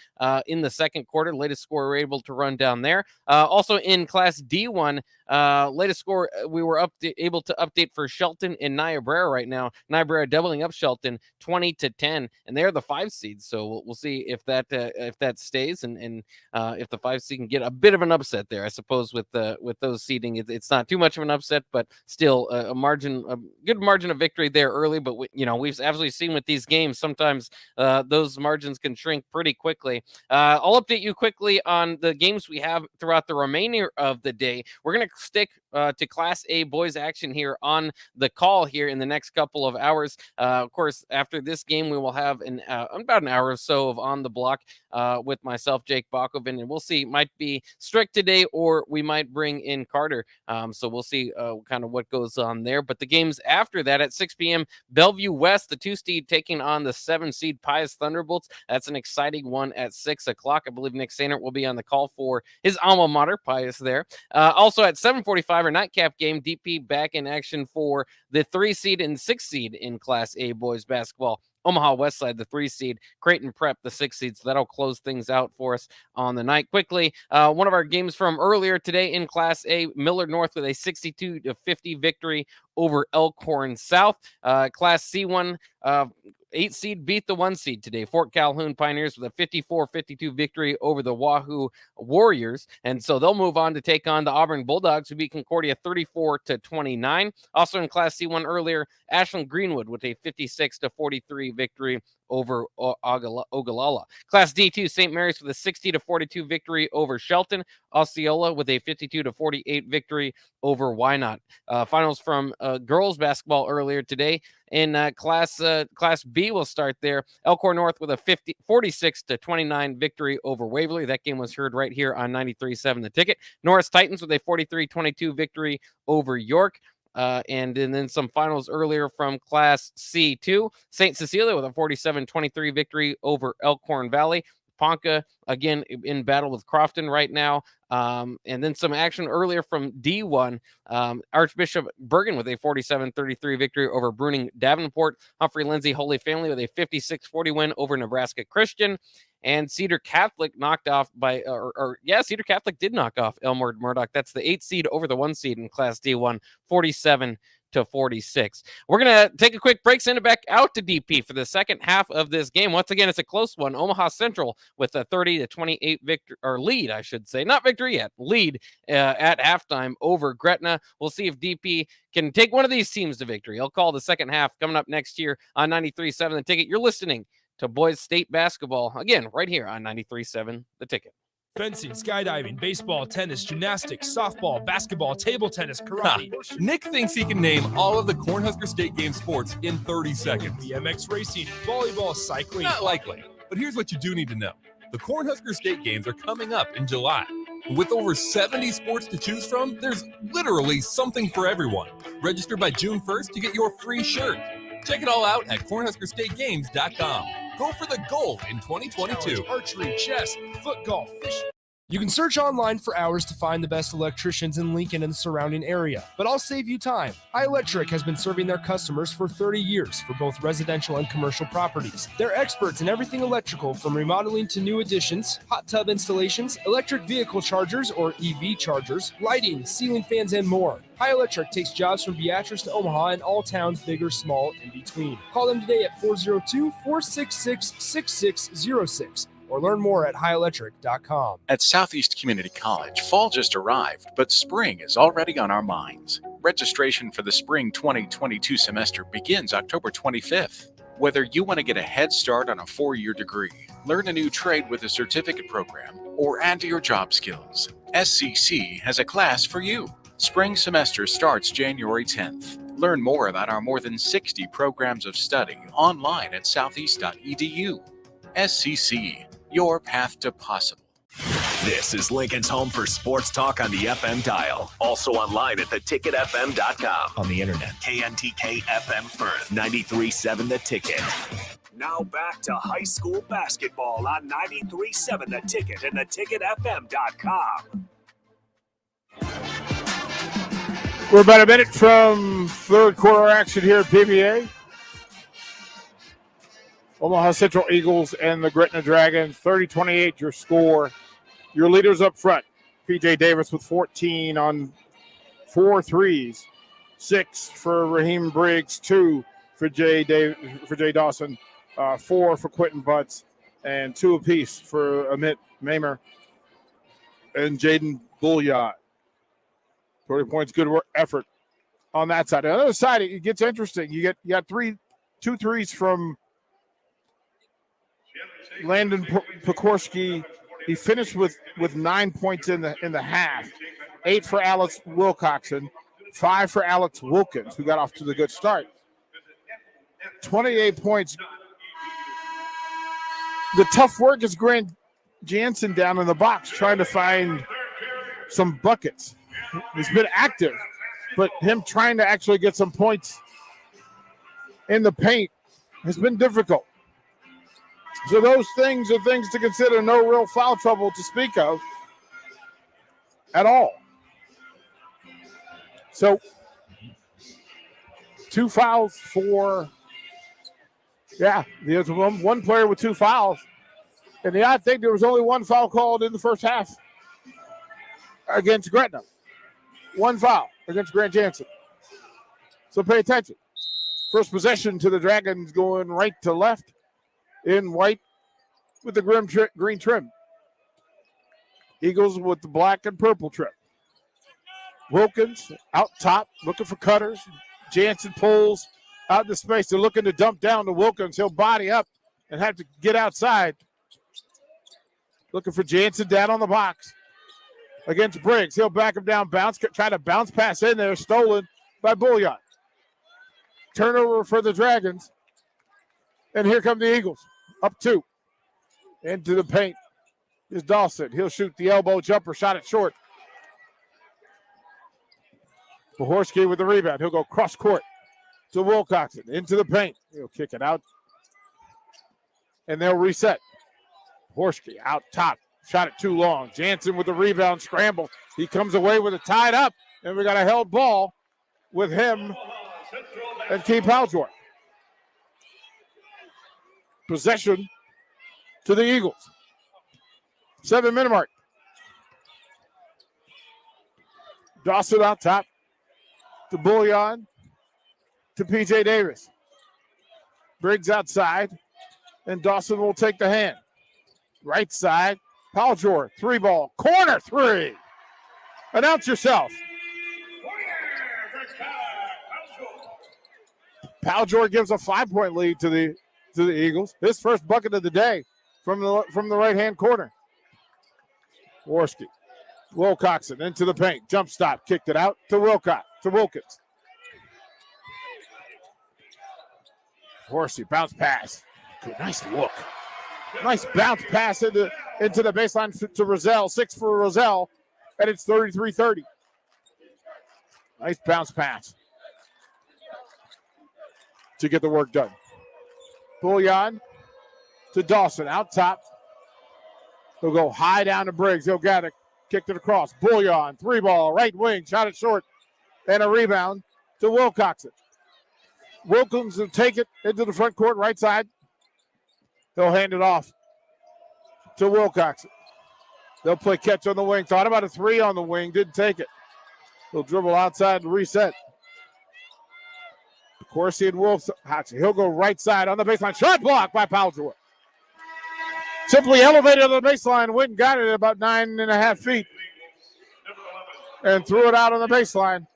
in the second quarter. Latest score we're able to run down there. Also in Class D1, latest score we were able to update for Shelton and Niobrara right now. Niobrara doubling up Shelton 20-10, and they're the 5 seeds. So we'll see if that stays and if the 5 seed can get a bit of an upset there. I suppose with those seeding, it's not too much of an upset, but still a good margin of victory there early. But we've absolutely seen with these games sometimes those margins can shrink pretty quickly. I'll update you quickly on the games we have throughout the remainder of the day. We're going to stick to Class A boys action here on the call here in the next couple of hours. Of course, after this game, we will have about an hour or so of On the Block with myself, Jake Bakoven, and we'll see. Might be strict today, or we might bring in Carter. So we'll see kind of what goes on there. But the games after that at 6 p.m., Bellevue West, the 2-seed taking on the 7-seed Pius Thunderbolts. That's an exciting one at 6 o'clock. I believe Nick Sainert will be on the call for his alma mater, Pius, there. Also at 7:45, our nightcap game, DP back in action for the 3-seed and 6-seed in Class A boys basketball. Omaha Westside, the 3-seed, Creighton Prep, the 6-seed. So that'll close things out for us on the night. Quickly, one of our games from earlier today in Class A, Millard North with a 62-50 victory over Elkhorn South. Class C1, 8-seed beat the 1-seed today. Fort Calhoun Pioneers with a 54-52 victory over the Wahoo Warriors. And so they'll move on to take on the Auburn Bulldogs, who beat Concordia 34-29. Also in Class C1 earlier, Ashland Greenwood with a 56-43 victory over Ogallala. Class D2, St. Mary's with a 60-42 victory over Shelton. Osceola with a 52-48 victory over Wynot. Finals from girls basketball earlier today. In Class B, we'll start there. Elkhorn North with a 46-29 victory over Waverly. That game was heard right here on 93.7 The Ticket. Norris Titans with a 43-22 victory over York. And then some finals earlier from Class C2. St. Cecilia with a 47-23 victory over Elkhorn Valley. Ponca, again, in battle with Crofton right now. And then some action earlier from D1. Archbishop Bergen with a 47-33 victory over Bruning Davenport. Humphrey Lindsay Holy Family with a 56-40 win over Nebraska Christian. And Cedar Catholic knocked off by, Cedar Catholic did knock off Elmwood Murdoch. That's the 8-seed over the 1-seed in Class D1, 47-46. We're going to take a quick break, send it back out to DP for the second half of this game. Once again, it's a close one. Omaha Central with a 30-28 lead, I should say. Not victory yet, lead at halftime over Gretna. We'll see if DP can take one of these teams to victory. I'll call the second half coming up next year on 93.7 The Ticket. You're listening to Boys State Basketball, again, right here on 93.7 The Ticket. Fencing, skydiving, baseball, tennis, gymnastics, softball, basketball, table tennis, karate. Nick thinks he can name all of the Cornhusker State Game sports in 30 seconds. BMX racing, volleyball, cycling. Not likely, but here's what you do need to know. The Cornhusker State Games are coming up in July. With over 70 sports to choose from, there's literally something for everyone. Register by June 1st to get your free shirt. Check it all out at CornhuskerStateGames.com. Go for the gold in 2022. Archery, chess, foot golf, fishing. You can search online for hours to find the best electricians in Lincoln and the surrounding area, but I'll save you time. High Electric has been serving their customers for 30 years for both residential and commercial properties. They're experts in everything electrical, from remodeling to new additions, hot tub installations, electric vehicle chargers or EV chargers, lighting, ceiling fans, and more. High Electric takes jobs from Beatrice to Omaha and all towns, big or small, in between. Call them today at 402-466-6606. or learn more at highelectric.com. At Southeast Community College, fall just arrived, but spring is already on our minds. Registration for the spring 2022 semester begins October 25th. Whether you want to get a head start on a 4-year degree, learn a new trade with a certificate program, or add to your job skills, SCC has a class for you. Spring semester starts January 10th. Learn more about our more than 60 programs of study online at southeast.edu. SCC, your path to possible. This is Lincoln's home for sports talk on the FM dial. Also online at theticketfm.com. On the internet, KNTK FM Firth, 93.7 The Ticket. Now back to high school basketball on 93.7 The Ticket and theticketfm.com. We're about a minute from third quarter action here at PBA. Omaha Central Eagles and the Gretna Dragons, 30-28 your score. Your leaders up front, P.J. Davis with 14 on 4 threes, 6 for Raheem Briggs, 2 for Jay Dawson, 4 for Quentin Butts, and 2 apiece for Amit Mamer and Jaden Bulliard. 30 points, good work, effort on that side. On the other side, it gets interesting. You got 2 threes from Landon Pekorski. He finished with 9 points in the half. 8 for Alex Wilcoxon, 5 for Alex Wilkins, who got off to the good start. 28 points. The tough work is Grant Jansen down in the box trying to find some buckets. He's been active, but him trying to actually get some points in the paint has been difficult. So those things are things to consider. No real foul trouble to speak of at all. So 2 fouls for, there's one player with 2 fouls. And the odd thing, there was only 1 foul called in the first half against Gretna. 1 foul against Grant Jansen. So pay attention. First possession to the Dragons going right to left in white with the green trim. Eagles with the black and purple trim. Wilkins out top looking for cutters. Jansen pulls out the space. They're looking to dump down to Wilkins. He'll body up and have to get outside. Looking for Jansen down on the box against Briggs. He'll back him down, try to bounce pass in there, stolen by Bouillon. Turnover for the Dragons. And here come the Eagles. Up 2. Into the paint is Dawson. He'll shoot the elbow jumper, shot it short. Pohorsky with the rebound. He'll go cross court to Wilcoxon. Into the paint. He'll kick it out. And they'll reset. Pohorsky out top. Shot it too long. Jansen with the rebound scramble. He comes away with it tied up. And we got a held ball with him and Keith Paljor. Possession to the Eagles. 7-minute mark. Dawson out top to Bouillon to P.J. Davis. Briggs outside, and Dawson will take the hand. Right side, Paljor, 3-ball, corner 3. Announce yourself. Paljor gives a 5-point lead to the Eagles. His first bucket of the day from the right-hand corner. Worski, Wilcoxon into the paint. Jump stop, kicked it out to Wilkins. Horsey, bounce pass. Good, nice look. Nice bounce pass into the baseline to Roselle. 6 for Roselle, and it's 33-30. Nice bounce pass to get the work done. Bouillon to Dawson, out top. He'll go high down to Briggs. He'll get it, kicked it across. Bouillon, 3-ball, right wing, shot it short, and a rebound to Wilcoxon. Wilkins will take it into the front court, right side. He'll hand it off to Wilcoxon. They'll play catch on the wing. Thought about a 3 on the wing, didn't take it. He'll dribble outside and reset. Corsi and Wilcoxon. He'll go right side on the baseline. Shot block by Paljor. Simply elevated on the baseline, went and got it at about 9.5 feet. And threw it out on the baseline.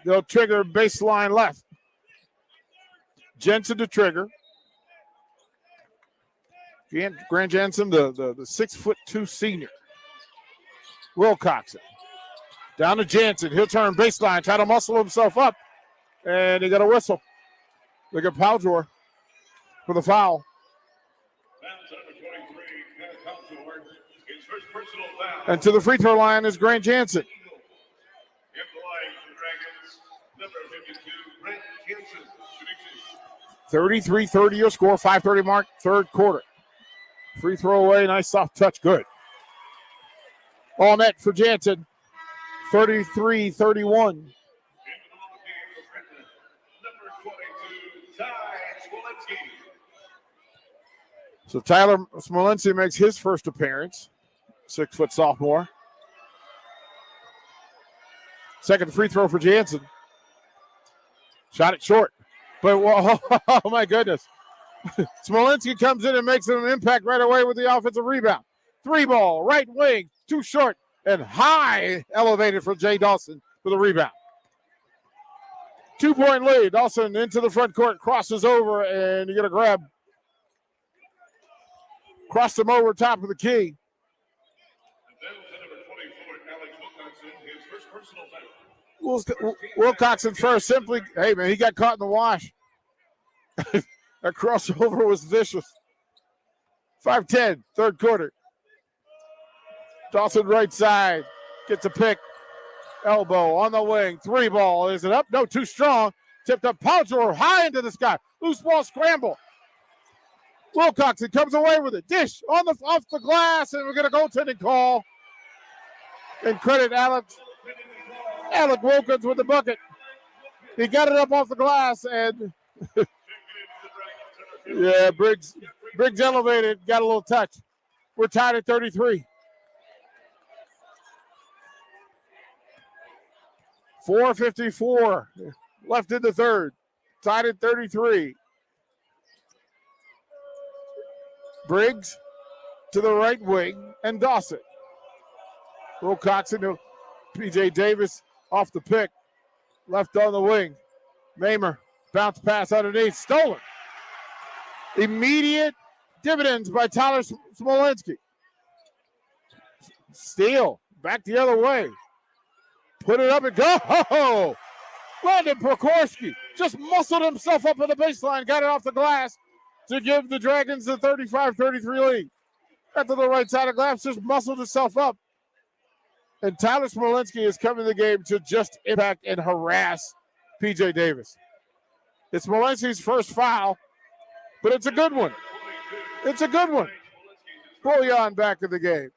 They'll trigger baseline left. Jensen to trigger. Grant Jensen, the 6'2" senior. Wilcoxon. Down to Jansen. He'll turn baseline, try to muscle himself up. And he got a whistle. Look at Paljor for the foul. And to the free throw line is Grant Jansen. 33-30 your score, 5:30 mark, third quarter. Free throw away, nice soft touch, good. All net for Jansen, 33-31. So Tyler Smolenski makes his first appearance, 6-foot sophomore. Second free throw for Jansen. Shot it short. But, oh my goodness. Smolenski comes in and makes an impact right away with the offensive rebound. 3-ball, right wing, too short, and high elevated for Jay Dawson for the rebound. 2-point lead. Dawson into the front court, crosses over, and you get a grab. Crossed him over top of the key. Wilcoxon first, simply, hey, man, he got caught in the wash. That crossover was vicious. 5-10, third quarter. Dawson right side, gets a pick. Elbow on the wing, 3 ball. Is it up? No, too strong. Tipped up, Palger high into the sky. Loose ball scramble. Wilcoxon comes away with it. Dish on the off the glass, and we're going to goaltending call. And credit Alec Wilkins with the bucket. He got it up off the glass, and yeah, Briggs elevated, got a little touch. We're tied at 33. 4:54 left in the third. Tied at 33. Briggs to the right wing, and Dawson. Wilcoxon to P.J. Davis off the pick. Left on the wing. Mamer, bounce pass underneath, stolen. Immediate dividends by Tyler Smolinski. Steal, back the other way. Put it up and go. Landon Prokorski just muscled himself up at the baseline, got it off the glass to give the Dragons the 35-33 lead. Got to the right side of the glass, just muscled himself up. And Tyler Smolinski is coming to the game to just impact and harass P.J. Davis. It's Smolinski's first foul, but it's a good one. It's a good one. Bullion back in the game.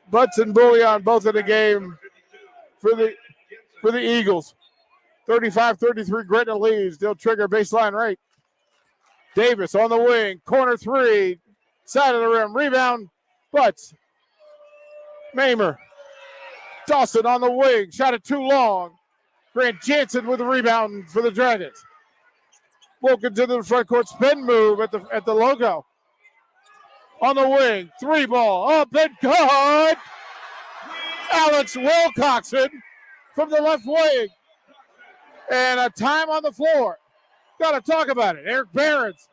Butts and Bullion both in the game for the Eagles. 35-33, Gretna leads. They'll trigger baseline right. Davis on the wing, corner 3, side of the rim, rebound, Butts. Mamer. Dawson on the wing, shot it too long. Grant Jansen with the rebound for the Dragons. Wilkins into the front court spin move at the logo. On the wing, 3 ball, up and good. Alex Wilcoxon from the left wing. And a time on the floor. Got to talk about it. Eric Barons.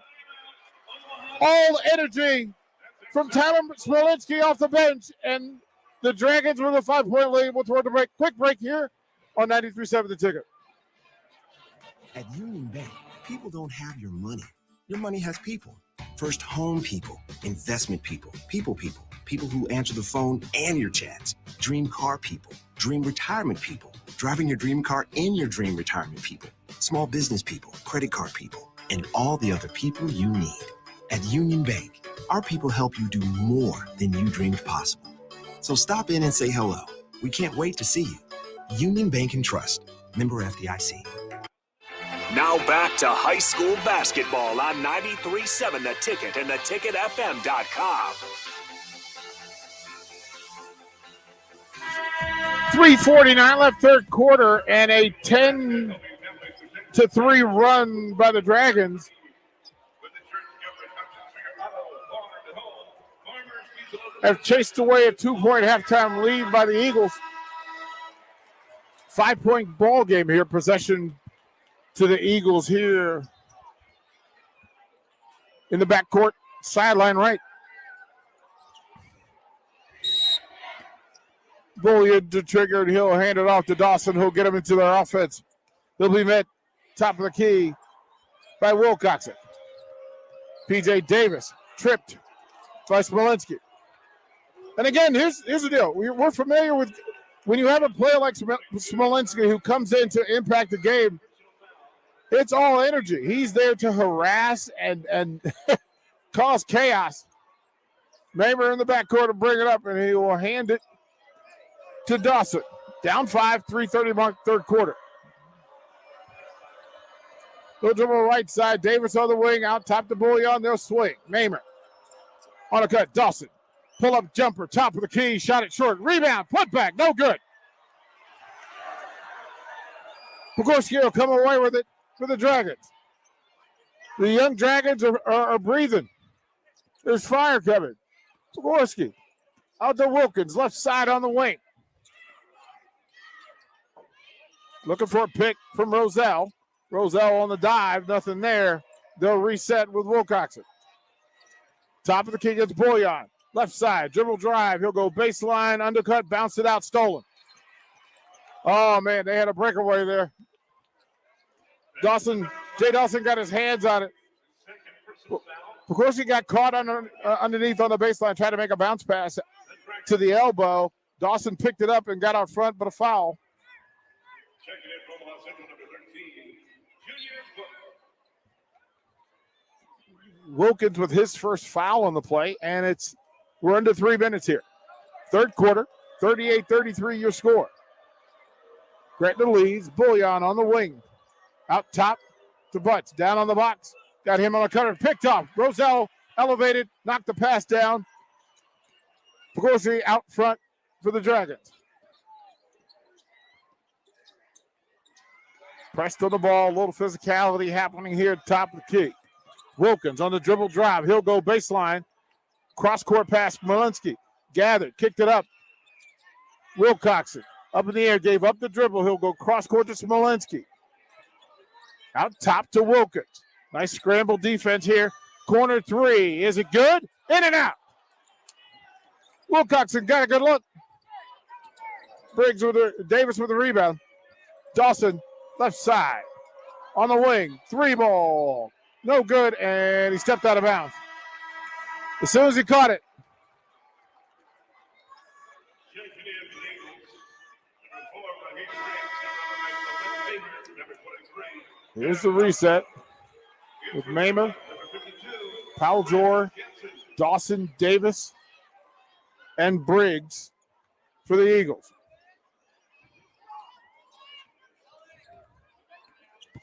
All energy from Tyler Smolinski off the bench. And the Dragons with a 5-point lead. We'll throw the break. Quick break here on 93.7 The Ticket. At Union Bank, people don't have your money. Your money has people. First home people, investment people, people who answer the phone and your chats, dream car people, dream retirement people, driving your dream car in your dream retirement people, small business people, credit card people, and all the other people you need. At Union Bank, our people help you do more than you dreamed possible. So stop in and say hello. We can't wait to see you. Union Bank and Trust. Member FDIC. Now back to high school basketball on 93.7 The Ticket and theticketfm.com. 3:49 left third quarter and a 10-3 run by the Dragons. Have chased away a 2-point halftime lead by the Eagles. 5-point ball game here. Possession to the Eagles here in the backcourt, sideline right. Bullion to trigger, and he'll hand it off to Dawson, who'll get him into their offense. They'll be met top of the key by Wilcoxon. P.J. Davis tripped by Smolinski. And again, here's the deal. We're familiar with when you have a player like Smolinski who comes in to impact the game, it's all energy. He's there to harass and cause chaos. Mamer in the backcourt to bring it up, and he will hand it to Dawson. Down 5, 3:30 mark, third quarter. Go to the right side. Davis on the wing, out top the Bullion. They'll swing. Mamer on a cut. Dawson. Pull up jumper, top of the key, shot it short. Rebound, put back, no good. Pogorski will come away with it for the Dragons. The young Dragons are breathing. There's fire coming. Pogorski out to Wilkins, left side on the wing. Looking for a pick from Roselle. Roselle on the dive, nothing there. They'll reset with Wilcoxon. Top of the key gets Bullion. Left side, dribble drive. He'll go baseline, undercut, bounce it out, stolen. Oh, man, they had a breakaway there. Jay Dawson got his hands on it. Of course, he got caught underneath on the baseline, trying to make a bounce pass to the elbow. Dawson picked it up and got out front, but a foul. Checking in from Omaha Central, number 13, Junior Wilkins with his first foul on the play, and we're under 3 minutes here. Third quarter, 38-33 your score. Gretna leads. Bullion on the wing. Out top to Butts. Down on the box. Got him on a cutter. Picked off. Roselle elevated. Knocked the pass down. Pogorski out front for the Dragons. Pressed on the ball. A little physicality happening here at the top of the key. Wilkins on the dribble drive. He'll go baseline. Cross-court pass. Malinsky gathered. Kicked it up. Wilcoxon up in the air. Gave up the dribble. He'll go cross-court to Smolinski. Out top to Wilkins. Nice scramble defense here. Corner three. Is it good? In and out. Wilcoxon got a good look. Davis with the rebound. Dawson left side. On the wing. 3 ball. No good, and he stepped out of bounds. As soon as he caught it. Here's the reset with Mamer, Powell Jor, Dawson, Davis, and Briggs for the Eagles.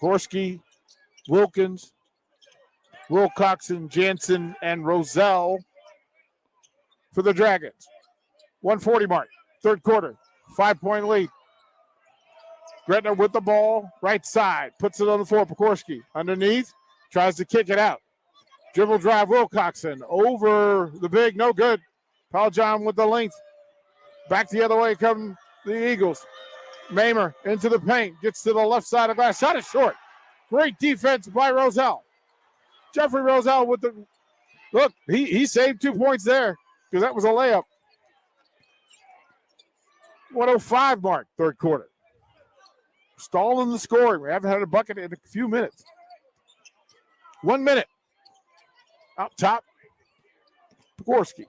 Pogorski, Wilkins, Wilcoxon, Jansen, and Roselle for the Dragons. 1:40 mark, third quarter, 5-point lead. Gretna with the ball, right side, puts it on the floor. Pogorski underneath, tries to kick it out. Dribble drive, Wilcoxon over the big, no good. Paul John with the length. Back the other way come the Eagles. Mamer into the paint, gets to the left side of the glass. Shot is short. Great defense by Roselle. Jeffrey Roselle with the look. He saved 2 points there because that was a layup. 1:05 mark, third quarter. Stalling the scoring. We haven't had a bucket in a few minutes. 1 minute. Up top, Pogorski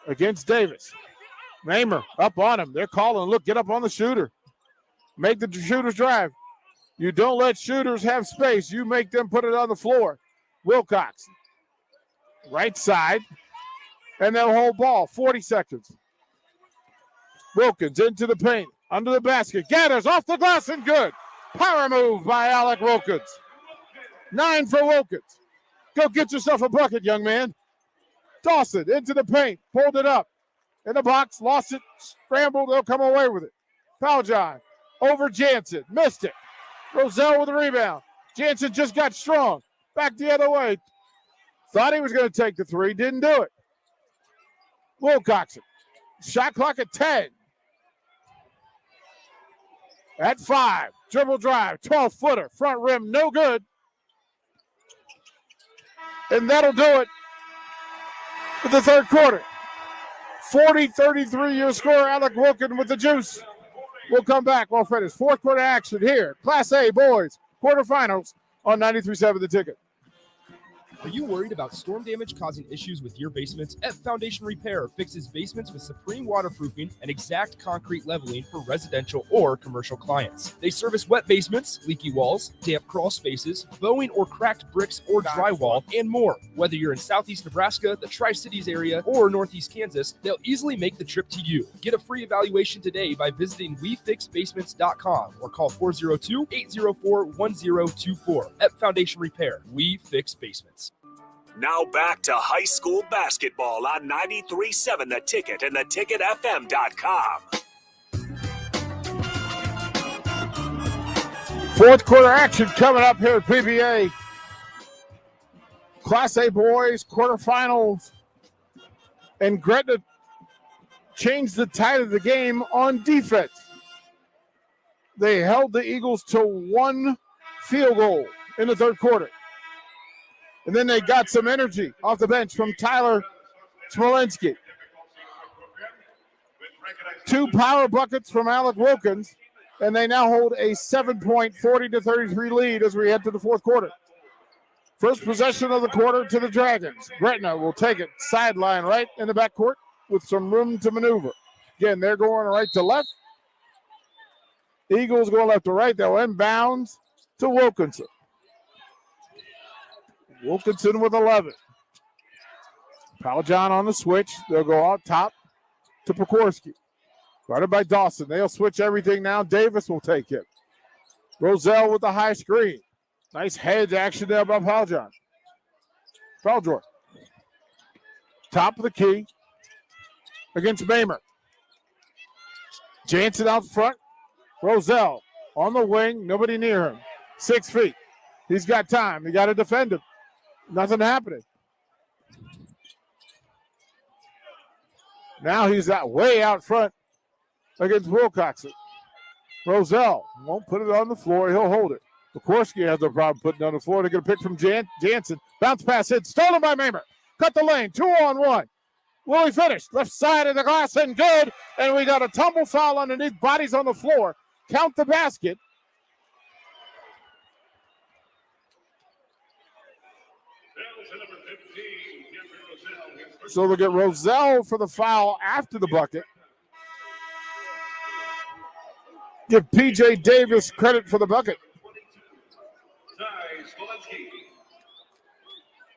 against Davis. Mamer up on him. They're calling. Look, get up on the shooter. Make the shooters drive. You don't let shooters have space. You make them put it on the floor. Wilcox. Right side. And they'll hold ball. 40 seconds. Wilkins into the paint. Under the basket. Gathers off the glass and good. Power move by Alec Wilkins. 9 for Wilkins. Go get yourself a bucket, young man. Dawson into the paint. Pulled it up. In the box. Lost it. Scrambled. They'll come away with it. Powell John over Jansen. Missed it. Roselle with the rebound. Jansen just got strong. Back the other way. Thought he was going to take the three. Didn't do it. Wilcoxon. Shot clock at 10. At 5. Dribble drive. 12-footer. Front rim. No good. And that'll do it for the third quarter. 40-33 your score. Alec Wilkins with the juice. We'll come back. Well, Fred, it's fourth quarter action here. Class A boys quarterfinals on 93.7 The Ticket. Are you worried about storm damage causing issues with your basements? F Foundation Repair fixes basements with supreme waterproofing and exact concrete leveling for residential or commercial clients. They service wet basements, leaky walls, damp crawl spaces, bowing or cracked bricks or drywall, and more. Whether you're in Southeast Nebraska, the Tri-Cities area, or Northeast Kansas, they'll easily make the trip to you. Get a free evaluation today by visiting WeFixBasements.com or call 402-804-1024. F Foundation Repair. We fix basements. Now back to high school basketball on 93.7 The Ticket and theticketfm.com. Fourth quarter action coming up here at PBA. Class A boys quarterfinals. And Gretna changed the tide of the game on defense. They held the Eagles to 1 field goal in the third quarter. And then they got some energy off the bench from Tyler Smolenski. 2 power buckets from Alec Wilkins, and they now hold a 7-point 40-33 lead as we head to the fourth quarter. First possession of the quarter to the Dragons. Gretna will take it sideline right in the backcourt with some room to maneuver. Again, they're going right to left. Eagles going left to right. They'll inbounds to Wilkinson. Wilkinson with 11. Powell-John on the switch. They'll go out top to Pekorski. Guarded by Dawson. They'll switch everything now. Davis will take it. Roselle with the high screen. Nice hedge action there by Powell-John. Powell-John. Top of the key against Mamer. Jansen out front. Roselle on the wing. Nobody near him. 6 feet. He's got time. You got to defend him. Nothing happening. Now he's way out front against Wilcoxon. Roselle won't put it on the floor. He'll hold it. Pekorski has no problem putting it on the floor. They're going to pick from Jansen. Bounce pass hit. Stolen by Mamer. Cut the lane. 2-on-1. Will he finish? Left side of the glass and good. And we got a tumble foul underneath. Bodies on the floor. Count the basket. So they'll get Roselle for the foul after the bucket. Give P.J. Davis credit for the bucket.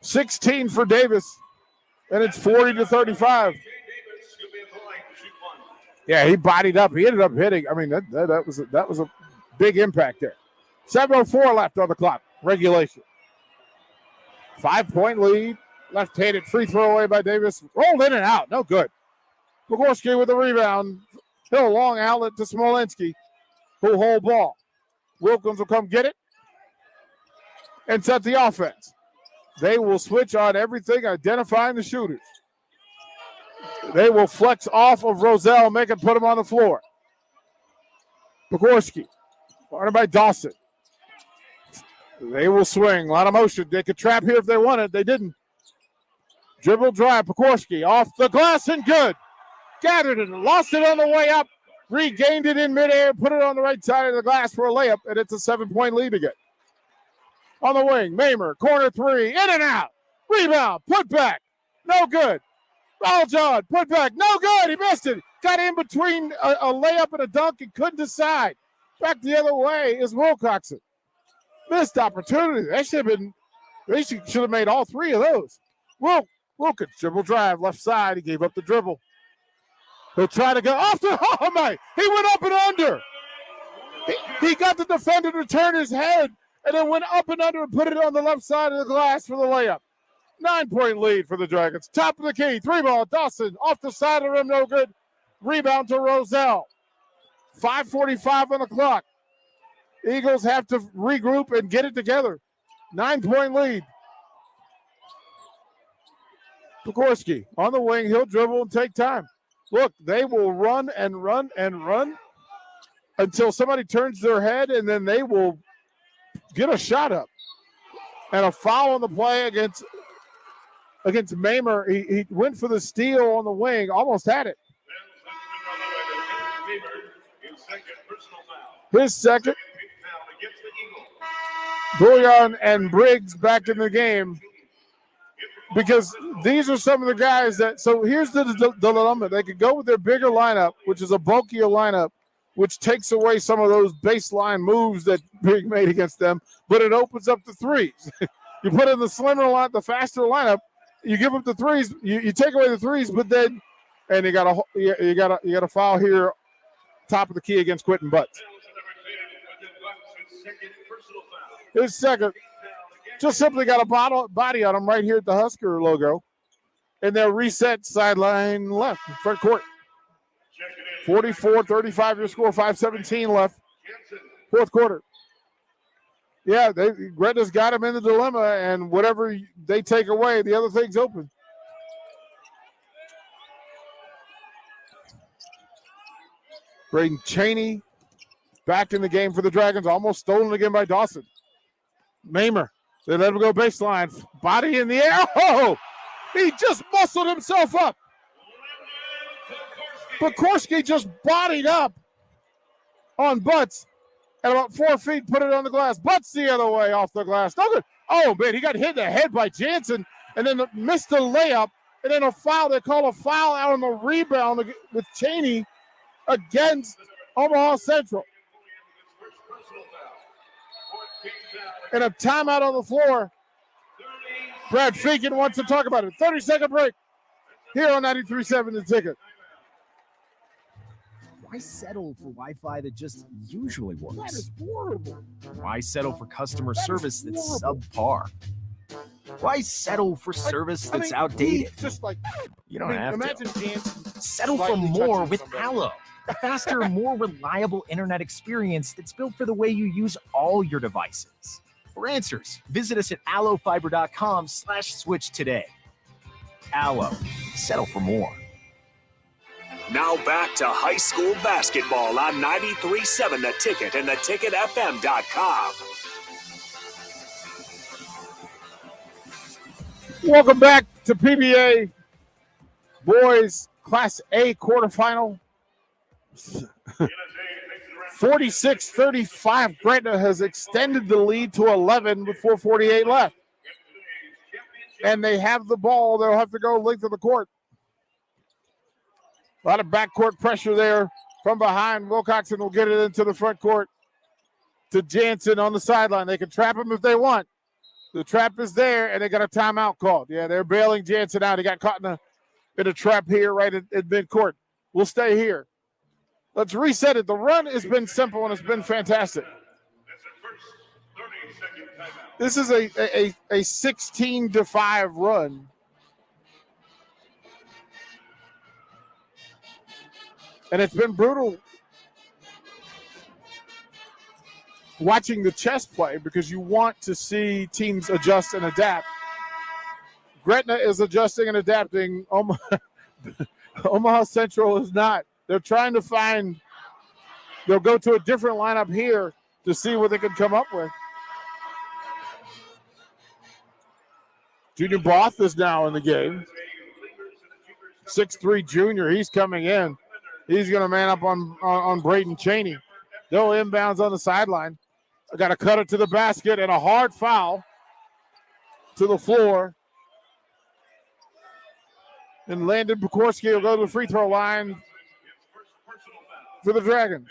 16 for Davis, and it's 40-35. Yeah, he bodied up. He ended up hitting. I mean, that was a big impact there. 7:04 left on the clock. Regulation. 5-point lead. Left-handed free throw away by Davis. Rolled in and out. No good. Pekorski with the rebound. Hill long outlet to Smolenski, who'll hold ball. Wilkins will come get it and set the offense. They will switch on everything, identifying the shooters. They will flex off of Roselle, make it put him on the floor. Pekorski, guarded by Dawson. They will swing. A lot of motion. They could trap here if they wanted. They didn't. Dribble drive. Pekorski off the glass and good. Gathered it and lost it on the way up. Regained it in midair. Put it on the right side of the glass for a layup, and it's a 7-point lead again. On the wing, Mamer, corner three, in and out. Rebound, put back. No good. Powell-John, put back. No good. He missed it. Got in between a layup and a dunk and couldn't decide. Back the other way is Wilcoxon. Missed opportunity. They should have made all 3 of those. Wilkins, dribble drive, left side. He gave up the dribble. He'll try to go off the, oh my, he went up and under. He got the defender to turn his head and then went up and under and put it on the left side of the glass for the layup. 9-point lead for the Dragons. Top of the key, 3-ball, Dawson, off the side of the rim, no good. Rebound to Roselle. 5:45 on the clock. Eagles have to regroup and get it together. 9-point lead. Pekorski on the wing. He'll dribble and take time. Look, they will run and run and run until somebody turns their head, and then they will get a shot up. And a foul on the play against Mamer. He went for the steal on the wing, almost had it. His second. Bouillon and Briggs back in the game. Because these are some of the guys that, so here's the dilemma. They could go with their bigger lineup, which is a bulkier lineup, which takes away some of those baseline moves that Big made against them, but it opens up the threes. You put in the slimmer line, the faster lineup, you give up the threes, you take away the threes, but then, and you got a foul here, top of the key against Quentin Butts. His second. Just simply got a body on him right here at the Husker logo. And they'll reset sideline left, front court. 44-35 your score, 5:17 left. Fourth quarter. Yeah, Gretna's got him in the dilemma, and whatever they take away, the other thing's open. Braden Cheney back in the game for the Dragons, almost stolen again by Dawson. Mamer. They let him go baseline. Body in the air. Oh! He just muscled himself up. Pekorski just bodied up on Butts at about 4 feet, put it on the glass. Butts the other way off the glass. No good. Oh, man, he got hit in the head by Jansen and then missed the layup. And then a foul. They call a foul out on the rebound with Cheney against Omaha Central. And a timeout on the floor. Brad Finken wants to talk about it. 30-second break here on 93.7 The Ticket. Why settle for Wi-Fi that just usually works? That is horrible. Why settle for customer service that's subpar? Why settle for service that's outdated? Just like You don't have imagine to. Jansen Settle for slightly more touching with somebody. Allo, a faster, more reliable internet experience that's built for the way you use all your devices. For answers, visit us at allofiber.com/switch today. Allo, settle for more. Now back to high school basketball on 93.7 The Ticket and theticketfm.com. Welcome back to PBA Boys Class A quarterfinal. 46-35. Gretna has extended the lead to 11 with 4:48 left. And they have the ball. They'll have to go length of the court. A lot of backcourt pressure there from behind. Wilcoxon will get it into the front court to Jansen on the sideline. They can trap him if they want. The trap is there, and they got a timeout called. Yeah, they're bailing Jansen out. He got caught in a trap here right at midcourt. We'll stay here. Let's reset it. The run has been simple, and it's been fantastic. This is a 16-5 run. And it's been brutal watching the chess play because you want to see teams adjust and adapt. Gretna is adjusting and adapting. Omaha Central is not. They're trying to find – they'll go to a different lineup here to see what they can come up with. Junior Both is now in the game. 6'3 junior. He's coming in. He's going to man up on Braden Cheney. They'll inbounds on the sideline. I got to cut it to the basket and a hard foul to the floor. And Landon Pekorski will go to the free throw line for the Dragons.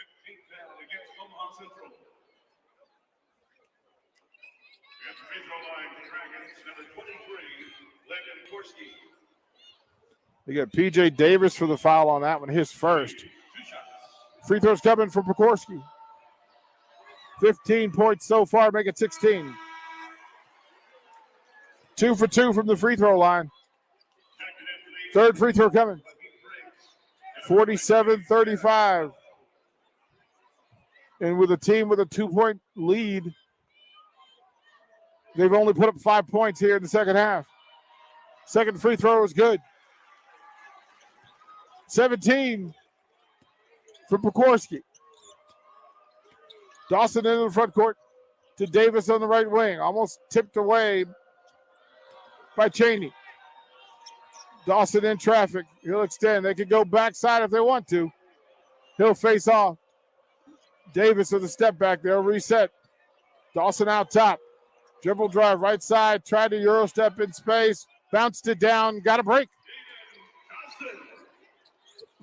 You got P.J. Davis for the foul on that one, his first. Free throws coming from Pekorski. 15 points so far, make it 16. 2 for 2 from the free throw line. Third free throw coming. 47-35. And with a team with a 2-point lead, they've only put up 5 points here in the second half. Second free throw is good. 17 for Pekorski. Dawson into the front court to Davis on the right wing. Almost tipped away by Cheney. Dawson in traffic. He'll extend. They can go backside if they want to. He'll face off. Davis with a step back. They'll reset. Dawson out top. Dribble drive right side. Tried to Euro step in space. Bounced it down. Got a break.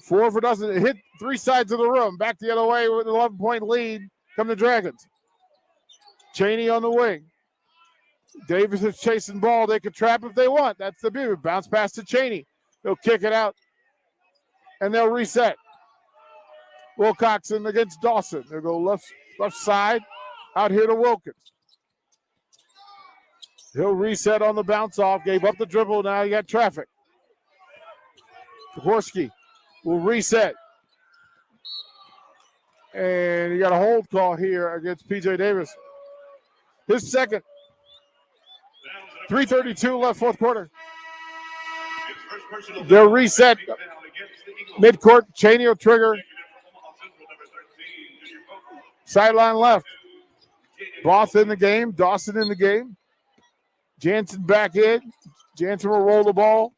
4 for Dawson. It hit 3 sides of the room. Back the other way with an 11-point lead. Come the Dragons. Cheney on the wing. Davis is chasing ball. They can trap if they want. That's the beauty. Bounce pass to Cheney. They'll kick it out. And they'll reset. Wilcoxon against Dawson. They'll go left side. Out here to Wilkins. He'll reset on the bounce off. Gave up the dribble. Now you got traffic. Pekorski will reset. And you got a hold call here against P.J. Davis. His second. 3:32 left, fourth quarter. They'll reset midcourt. Cheney will trigger. Sideline left. Both in the game. Dawson in the game. Jansen back in. Jansen will roll the ball.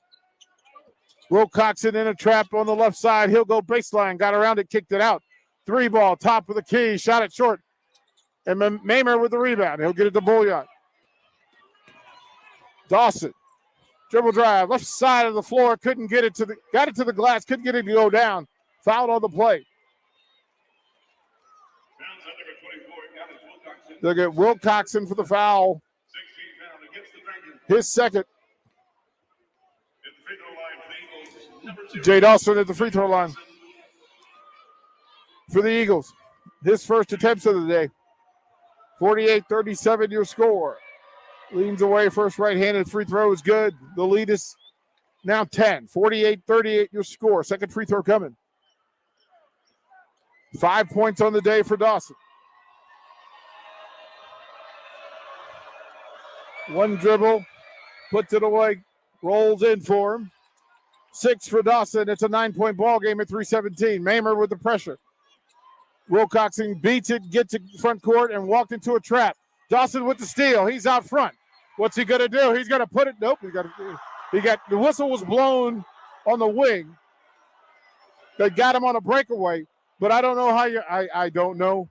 Wilcoxon in a trap on the left side. He'll go baseline. Got around it, kicked it out. 3-ball, top of the key. Shot it short. And Mamer with the rebound. He'll get it to Bullion. Dawson. Dribble drive. Left side of the floor. Couldn't get it to the, got it to the glass. Couldn't get it to go down. Fouled on the play. They'll get Wilcoxon for the foul. His second. Jay Dawson at the free throw line for the Eagles. His first attempts of the day. 48-37 your score. Leans away, first right-handed free throw is good. The lead is now 10. 48-38 your score. Second free throw coming. 5 points on the day for Dawson. One dribble, puts it away, rolls in for him. 6 for Dawson. It's a 9-point ball game at 3:17. Mamer with the pressure. Wilcoxon beats it, gets it front court, and walked into a trap. Dawson with the steal. He's out front. What's he going to do? He's going to put it. Nope. He got the whistle was blown on the wing. They got him on a breakaway, but I don't know how you. I don't know.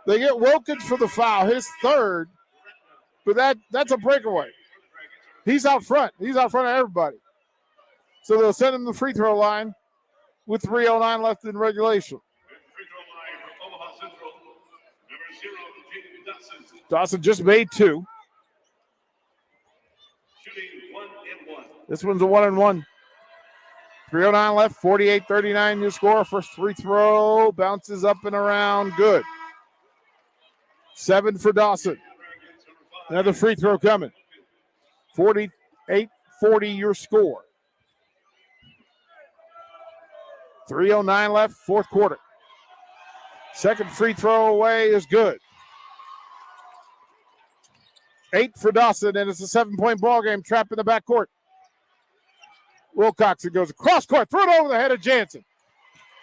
They get Wilkins for the foul, his third, but that's a breakaway. He's out front. He's out front of everybody. So they'll send him to the free throw line with 3:09 left in regulation. Dawson just made 2. This one's a 1-and-1. 3:09 left, 48-39 your score. First free throw bounces up and around. Good. 7 for Dawson. Another free throw coming. 48-40 your score. 3:09 left, fourth quarter. Second free throw away is good. 8 for Dawson, and it's a 7-point ball game. Trapped in the backcourt. Wilcoxon goes across court, threw it over the head of Jansen.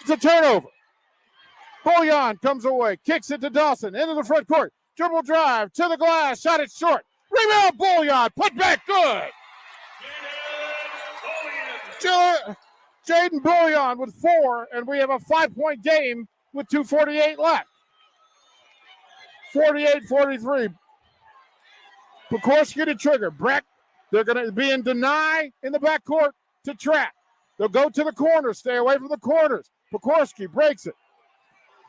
It's a turnover. Bullion comes away, kicks it to Dawson, into the front court. Dribble drive to the glass, shot it short. Rebound, Bullion, put back, good. Jaden Bullion with 4, and we have a 5-point game with 2:48 left. 48-43. Pekorski to trigger. Breck, they're going to be in deny in the backcourt to trap. They'll go to the corner, stay away from the corners. Pekorski breaks it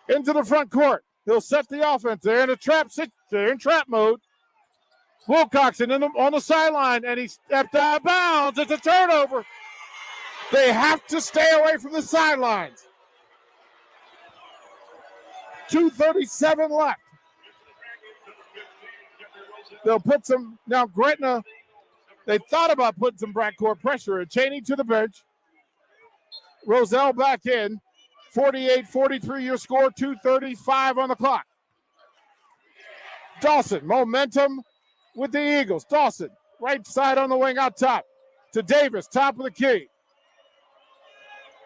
into the front court. He'll set the offense. They're in a trap. They're in trap mode. Wilcoxon on the sideline, and he stepped out of bounds. It's a turnover. They have to stay away from the sidelines. 2:37 left. They'll put some, now Gretna, they thought about putting some backcourt pressure. Cheney to the bench. Roselle back in. 48-43 your score, 2:35 on the clock. Dawson, momentum with the Eagles. Dawson, right side on the wing out top. To Davis, top of the key.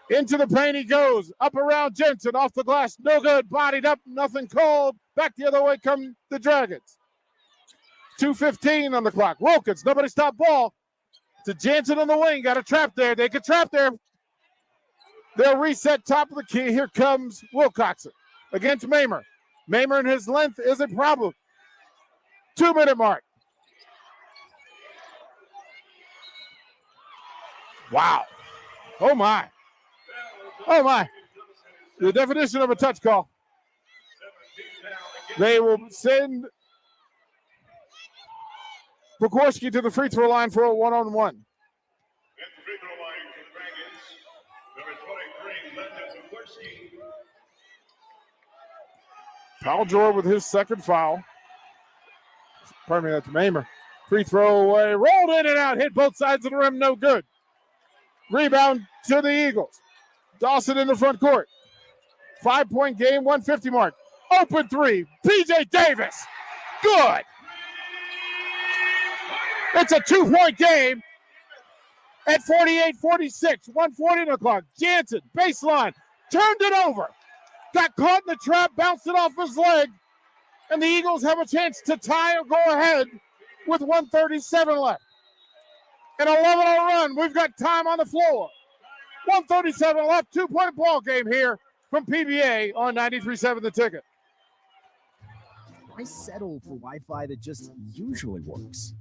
Into the paint he goes. Up around Jensen, off the glass. No good. Bodied up, nothing called. Back the other way come the Dragons. 2:15 on the clock. Wilkins, nobody stop ball. To Jansen on the wing. Got a trap there. They could trap there. They'll reset top of the key. Here comes Wilcoxon against Mamer. Mamer and his length is a problem. 2-minute mark. Wow. Oh, my. Oh, my. The definition of a touch call. They will send Pekorski to the free throw line for a 1-on-1. Foul drawer with his second foul. Pardon me, that's Mamer. Free throw away, rolled in and out, hit both sides of the rim, no good. Rebound to the Eagles. Dawson in the front court. 5-point game, 150 mark. Open three, PJ Davis. Good. It's a 2-point game at 48-46, 1:40 on the clock. Jansen, baseline, turned it over. Got caught in the trap, bounced it off his leg. And the Eagles have a chance to tie or go ahead with 1:37 left. An 11-0 run. We've got time on the floor. 1:37 left. 2-point ball game here from PBA on 93.7 The Ticket. Why settle for Wi-Fi that just usually works?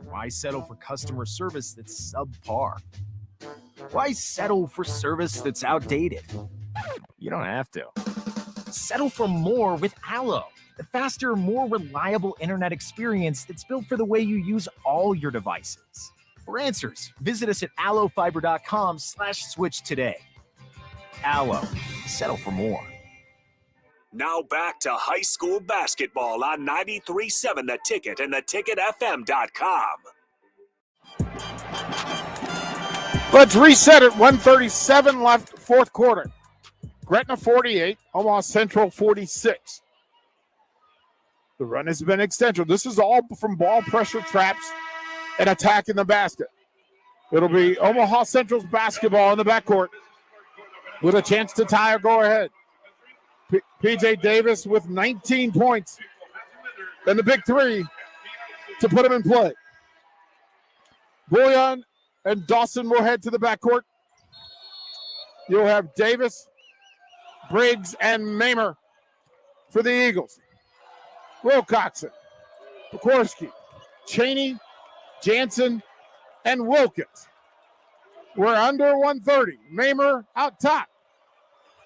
Why settle for customer service that's subpar? Why settle for service that's outdated? You don't have to. Settle for more with Allo, the faster, more reliable internet experience that's built for the way you use all your devices. For answers, visit us at allofiber.com/switch today. Allo, settle for more. Now back to high school basketball on 93.7 The Ticket and theticketfm.com. Let's reset it. 1:37 left, fourth quarter. Gretna 48, Omaha Central 46. The run has been extensive. This is all from ball pressure traps and attack in the basket. It'll be Omaha Central's basketball in the backcourt with a chance to tie or go ahead. PJ Davis with 19 points and the big three to put him in play. Bullion and Dawson will head to the backcourt. You'll have Davis, Briggs, and Mamer for the Eagles. Wilcoxon, Pekorski, Cheney, Jansen, and Wilkins. We're under 130. Mamer out top.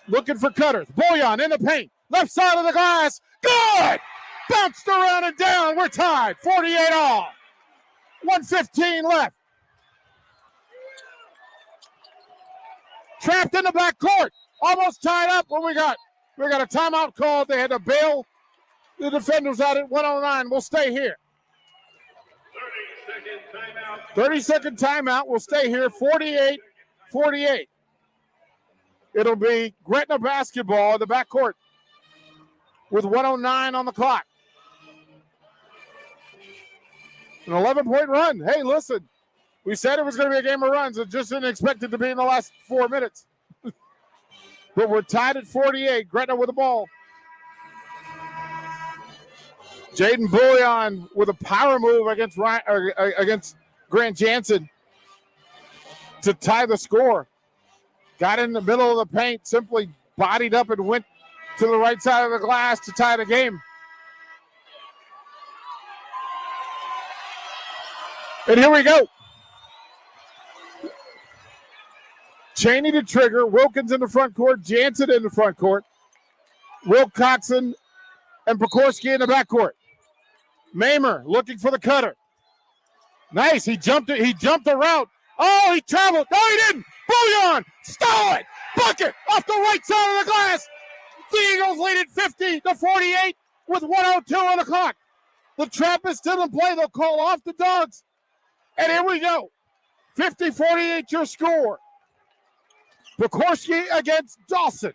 Looking for cutters. Bullion in the paint. Left side of the glass. Good! Bounced around and down. We're tied. 48 all. 1:15 left. Trapped in the back court. Almost tied up. What we got? We got a timeout called. They had to bail the defenders out at 109. We'll stay here. 30-second timeout. We'll stay here. 48-48. It'll be Gretna basketball in the backcourt with 109 on the clock. An 11-point run. Hey, listen, we said it was going to be a game of runs. It just didn't expect it to be in the last 4 minutes. But we're tied at 48. Gretna with the ball. Jaden Bullion with a power move against Grant Jansen to tie the score. Got in the middle of the paint, simply bodied up and went to the right side of the glass to tie the game. And here we go. Cheney to trigger, Wilkins in the front court, Jansen in the front court, Wilcoxon and Pekorski in the back court. Mamer looking for the cutter. Nice, he jumped the route. Oh, he traveled. No, he didn't. Bullion, stole it. Bucket off the right side of the glass. The Eagles lead it 50-48 with 1:02 on the clock. The trap is still in play. They'll call off the Dogs. And here we go. 50-48 your score. Pekorski against Dawson.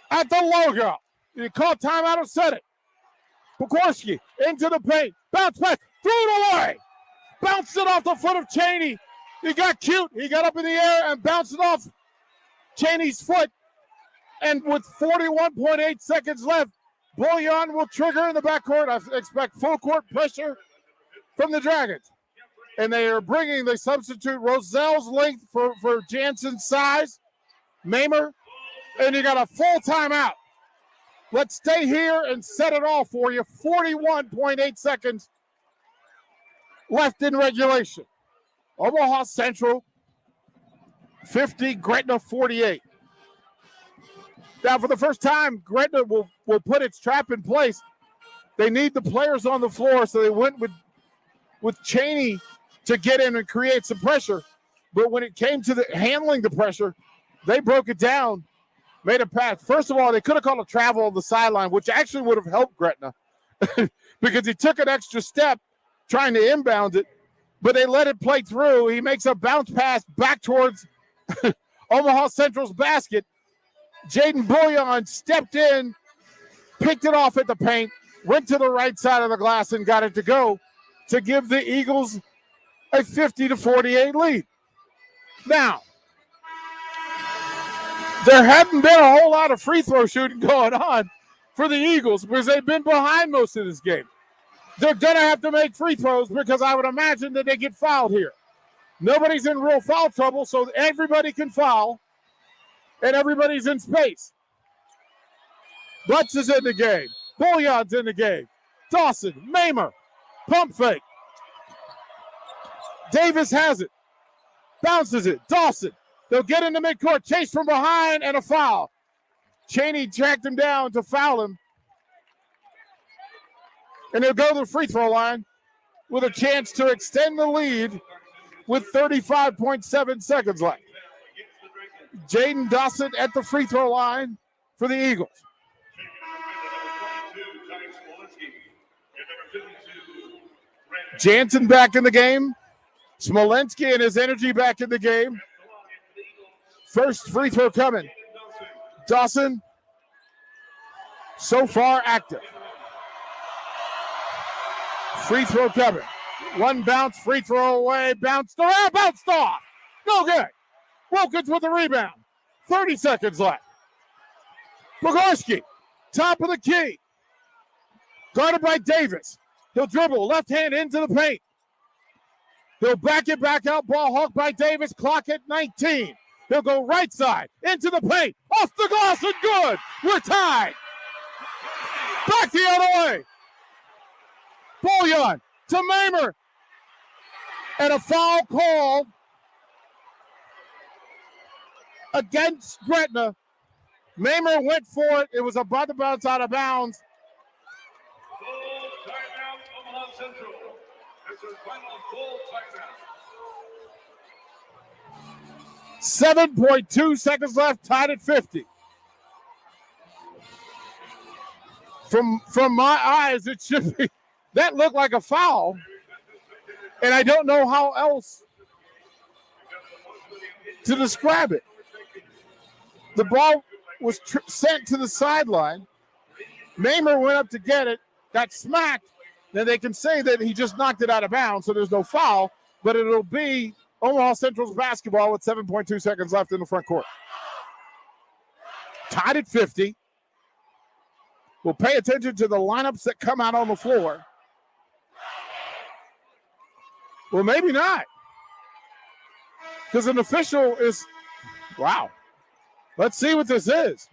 At the logo. You call timeout or set it. Pekorski into the paint. Bounce back. Threw it away. Bounced it off the foot of Cheney. He got cute. He got up in the air and bounced it off Cheney's foot. And with 41.8 seconds left, Bullion will trigger in the backcourt. I expect full court pressure from the Dragons. And they are bringing the substitute Roselle's length for Jansen's size. Mamer. And you got a full timeout. Let's stay here and set it all for you. 41.8 seconds left in regulation. Omaha Central 50, Gretna 48. Now, for the first time, Gretna will put its trap in place. They need the players on the floor, so they went with Cheney to get in and create some pressure. But when it came to handling the pressure, they broke it down, made a pass. First of all, they could have called a travel on the sideline, which actually would have helped Gretna because he took an extra step trying to inbound it, but they let it play through. He makes a bounce pass back towards Omaha Central's basket. Jaden Bullion stepped in, picked it off at the paint, went to the right side of the glass and got it to go to give the Eagles a 50-48 lead. Now, there hadn't been a whole lot of free throw shooting going on for the Eagles because they've been behind most of this game. They're going to have to make free throws because I would imagine that they get fouled here. Nobody's in real foul trouble, so everybody can foul, and everybody's in space. Butts is in the game. Bullion's in the game. Dawson, Mamer, pump fake. Davis has it. Bounces it. Dawson. They'll get into midcourt. Chase from behind and a foul. Chaney tracked him down to foul him. And they'll go to the free throw line with a chance to extend the lead with 35.7 seconds left. Jaden Dawson at the free throw line for the Eagles. Jansen back in the game. Smolensky and his energy back in the game. First free throw coming. Dawson, so far active. Free throw coming. One bounce, free throw away, bounced around, bounced off. No good. Wilkins with the rebound. 30 seconds left. Pogorski, top of the key. Guarded by Davis. He'll dribble, left hand into the paint. He'll back it back out, ball hawked by Davis, clock at 19. He'll go right side, into the paint, off the glass and good. We're tied. Back the other way. Bullion to Mamer. And a foul call against Gretna. Mamer went for it. It was about to bounce out of bounds. Full timeout, Omaha Central. That's our final full timeout. 7.2 seconds left, tied at 50. From my eyes, it should be. That looked like a foul. And I don't know how else to describe it. The ball was sent to the sideline. Mamer went up to get it, got smacked. Then they can say that he just knocked it out of bounds, so there's no foul, but it'll be Omaha Central's basketball with 7.2 seconds left in the front court. Tied at 50. We'll pay attention to the lineups that come out on the floor. Well, maybe not. Because an official is, wow. Let's see what this is.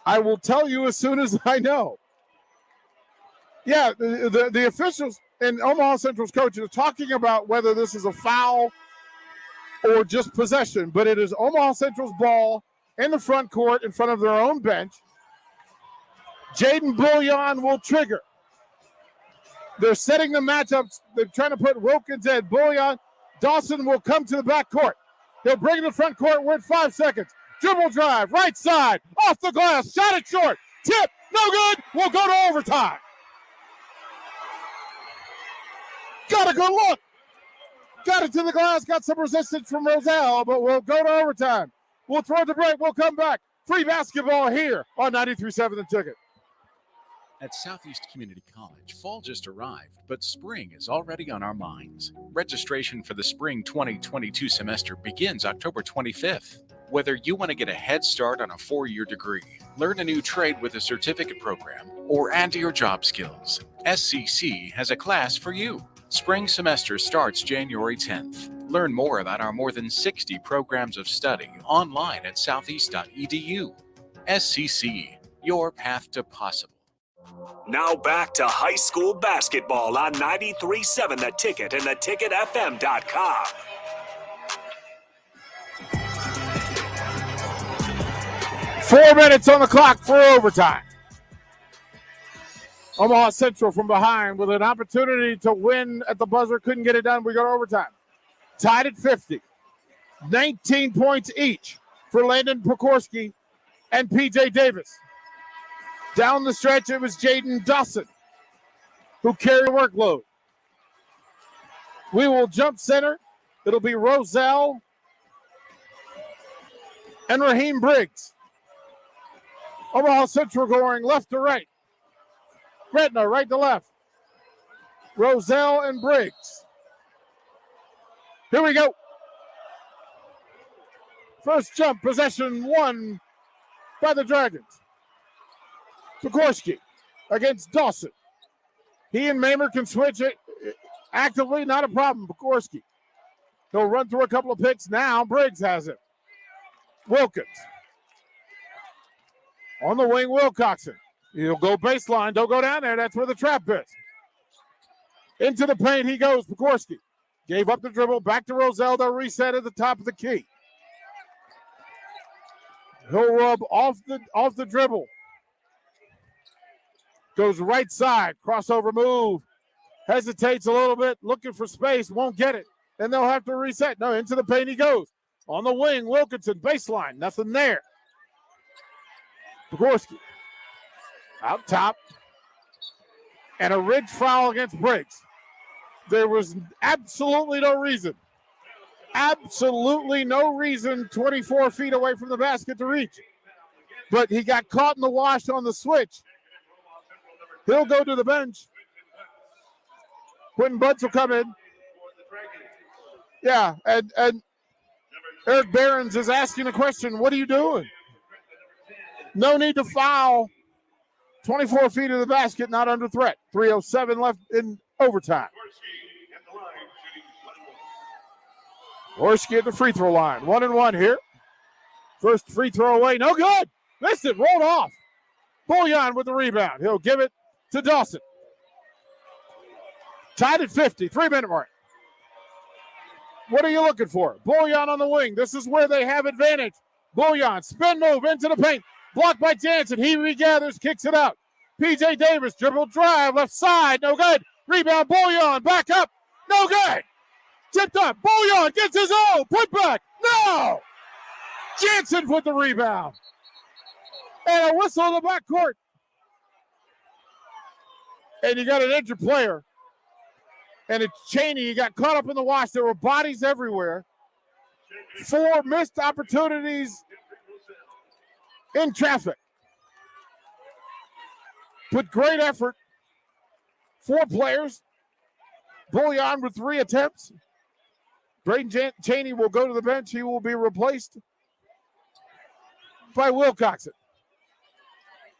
I will tell you as soon as I know. Yeah, the officials and Omaha Central's coach are talking about whether this is a foul or just possession, but it is Omaha Central's ball in the front court in front of their own bench. Jaden Bullion will trigger. They're setting the matchups. They're trying to put Wilkins in. Bullion. Dawson will come to the back court. They'll bring it to the front court. We're at 5 seconds. Dribble drive, right side, off the glass, shot it short. Tip, no good. We'll go to overtime. Got a good look. Got it to the glass, got some resistance from Roselle, but we'll go to overtime. We'll throw the break. We'll come back. Free basketball here on 93.7 The Ticket. At Southeast Community College, fall just arrived, but spring is already on our minds. Registration for the spring 2022 semester begins October 25th. Whether you want to get a head start on a 4-year degree, learn a new trade with a certificate program, or add to your job skills, SCC has a class for you. Spring semester starts January 10th. Learn more about our more than 60 programs of study online at southeast.edu. SCC, your path to possible. Now back to high school basketball on 93.7 The Ticket and theticketfm.com. Four minutes on the clock for overtime. Omaha Central from behind with an opportunity to win at the buzzer. Couldn't get it done. We go to overtime. Tied at 50. 19 points each for Landon Pokorski and P.J. Davis. Down the stretch, it was Jaden Dawson who carried the workload. We will jump center. It'll be Roselle and Raheem Briggs. Omaha Central going left to right. Gretna right to left. Roselle and Briggs. Here we go. First jump, possession won by the Dragons. Pekorski against Dawson. He and Mamer can switch it actively, not a problem. Pekorski. He'll run through a couple of picks now. Briggs has it. Wilkins. On the wing, Wilcoxon. He'll go baseline. Don't go down there. That's where the trap is. Into the paint he goes. Pekorski gave up the dribble. Back to Roselle. They'll reset at the top of the key. He'll rub off the dribble. Goes right side. Crossover move. Hesitates a little bit. Looking for space. Won't get it. And they'll have to reset. No, into the paint he goes. On the wing, Wilkinson. Baseline. Nothing there. Pekorski. Out top. And a ridge foul against Briggs. There was absolutely no reason. Absolutely no reason 24 feet away from the basket to reach. But he got caught in the wash on the switch. He'll go to the bench. Quentin Butts will come in. Yeah, and Eric Behrens is asking the question, what are you doing? No need to foul. 24 feet of the basket, not under threat. 3:07 left in overtime. Gorski at the free throw line. 1-1 here. First free throw away. No good. Missed it. Rolled off. Bouillon with the rebound. He'll give it to Dawson. Tied at 50. 3-minute mark. What are you looking for? Bouillon on the wing. This is where they have advantage. Bouillon, spin move into the paint. Blocked by Jansen. He regathers, kicks it out. P.J. Davis, dribble drive, left side, no good. Rebound, Bouillon, back up, no good. Tipped up, Bouillon gets his own, put back, no. Jansen with the rebound. And a whistle in the backcourt. And you got an injured player. And it's Cheney, he got caught up in the wash. There were bodies everywhere. 4 missed opportunities in traffic. But great effort. 4 players. Bouillon with 3 attempts. Braden Cheney will go to the bench. He will be replaced by Wilcoxon.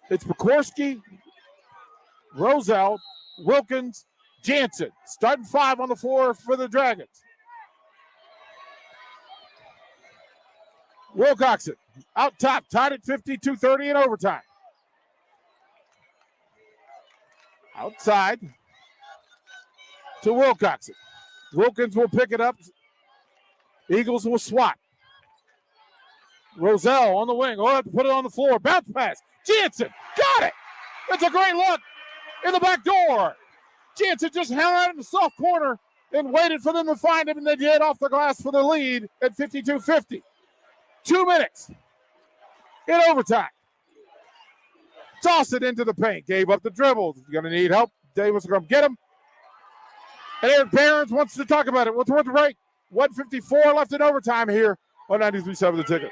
It's Pekorski, Roselle, Wilkins, Jansen. Starting 5 on the floor for the Dragons. Wilcoxon out top, tied at 52-30 in overtime. Outside to Wilcoxon. Wilkins will pick it up. Eagles will swat. Roselle on the wing. Oh, have to put it on the floor. Bounce pass. Jansen got it. That's a great look in the back door. Jansen just held out in the soft corner and waited for them to find him, and they did off the glass for the lead at 52-50. 2 minutes in overtime. Toss it into the paint. Gave up the dribbles. He's going to need help. Davis will come get him. And Eric Behrens wants to talk about it. What's worth the break? 1:54 left in overtime here on 93.7 The Ticket.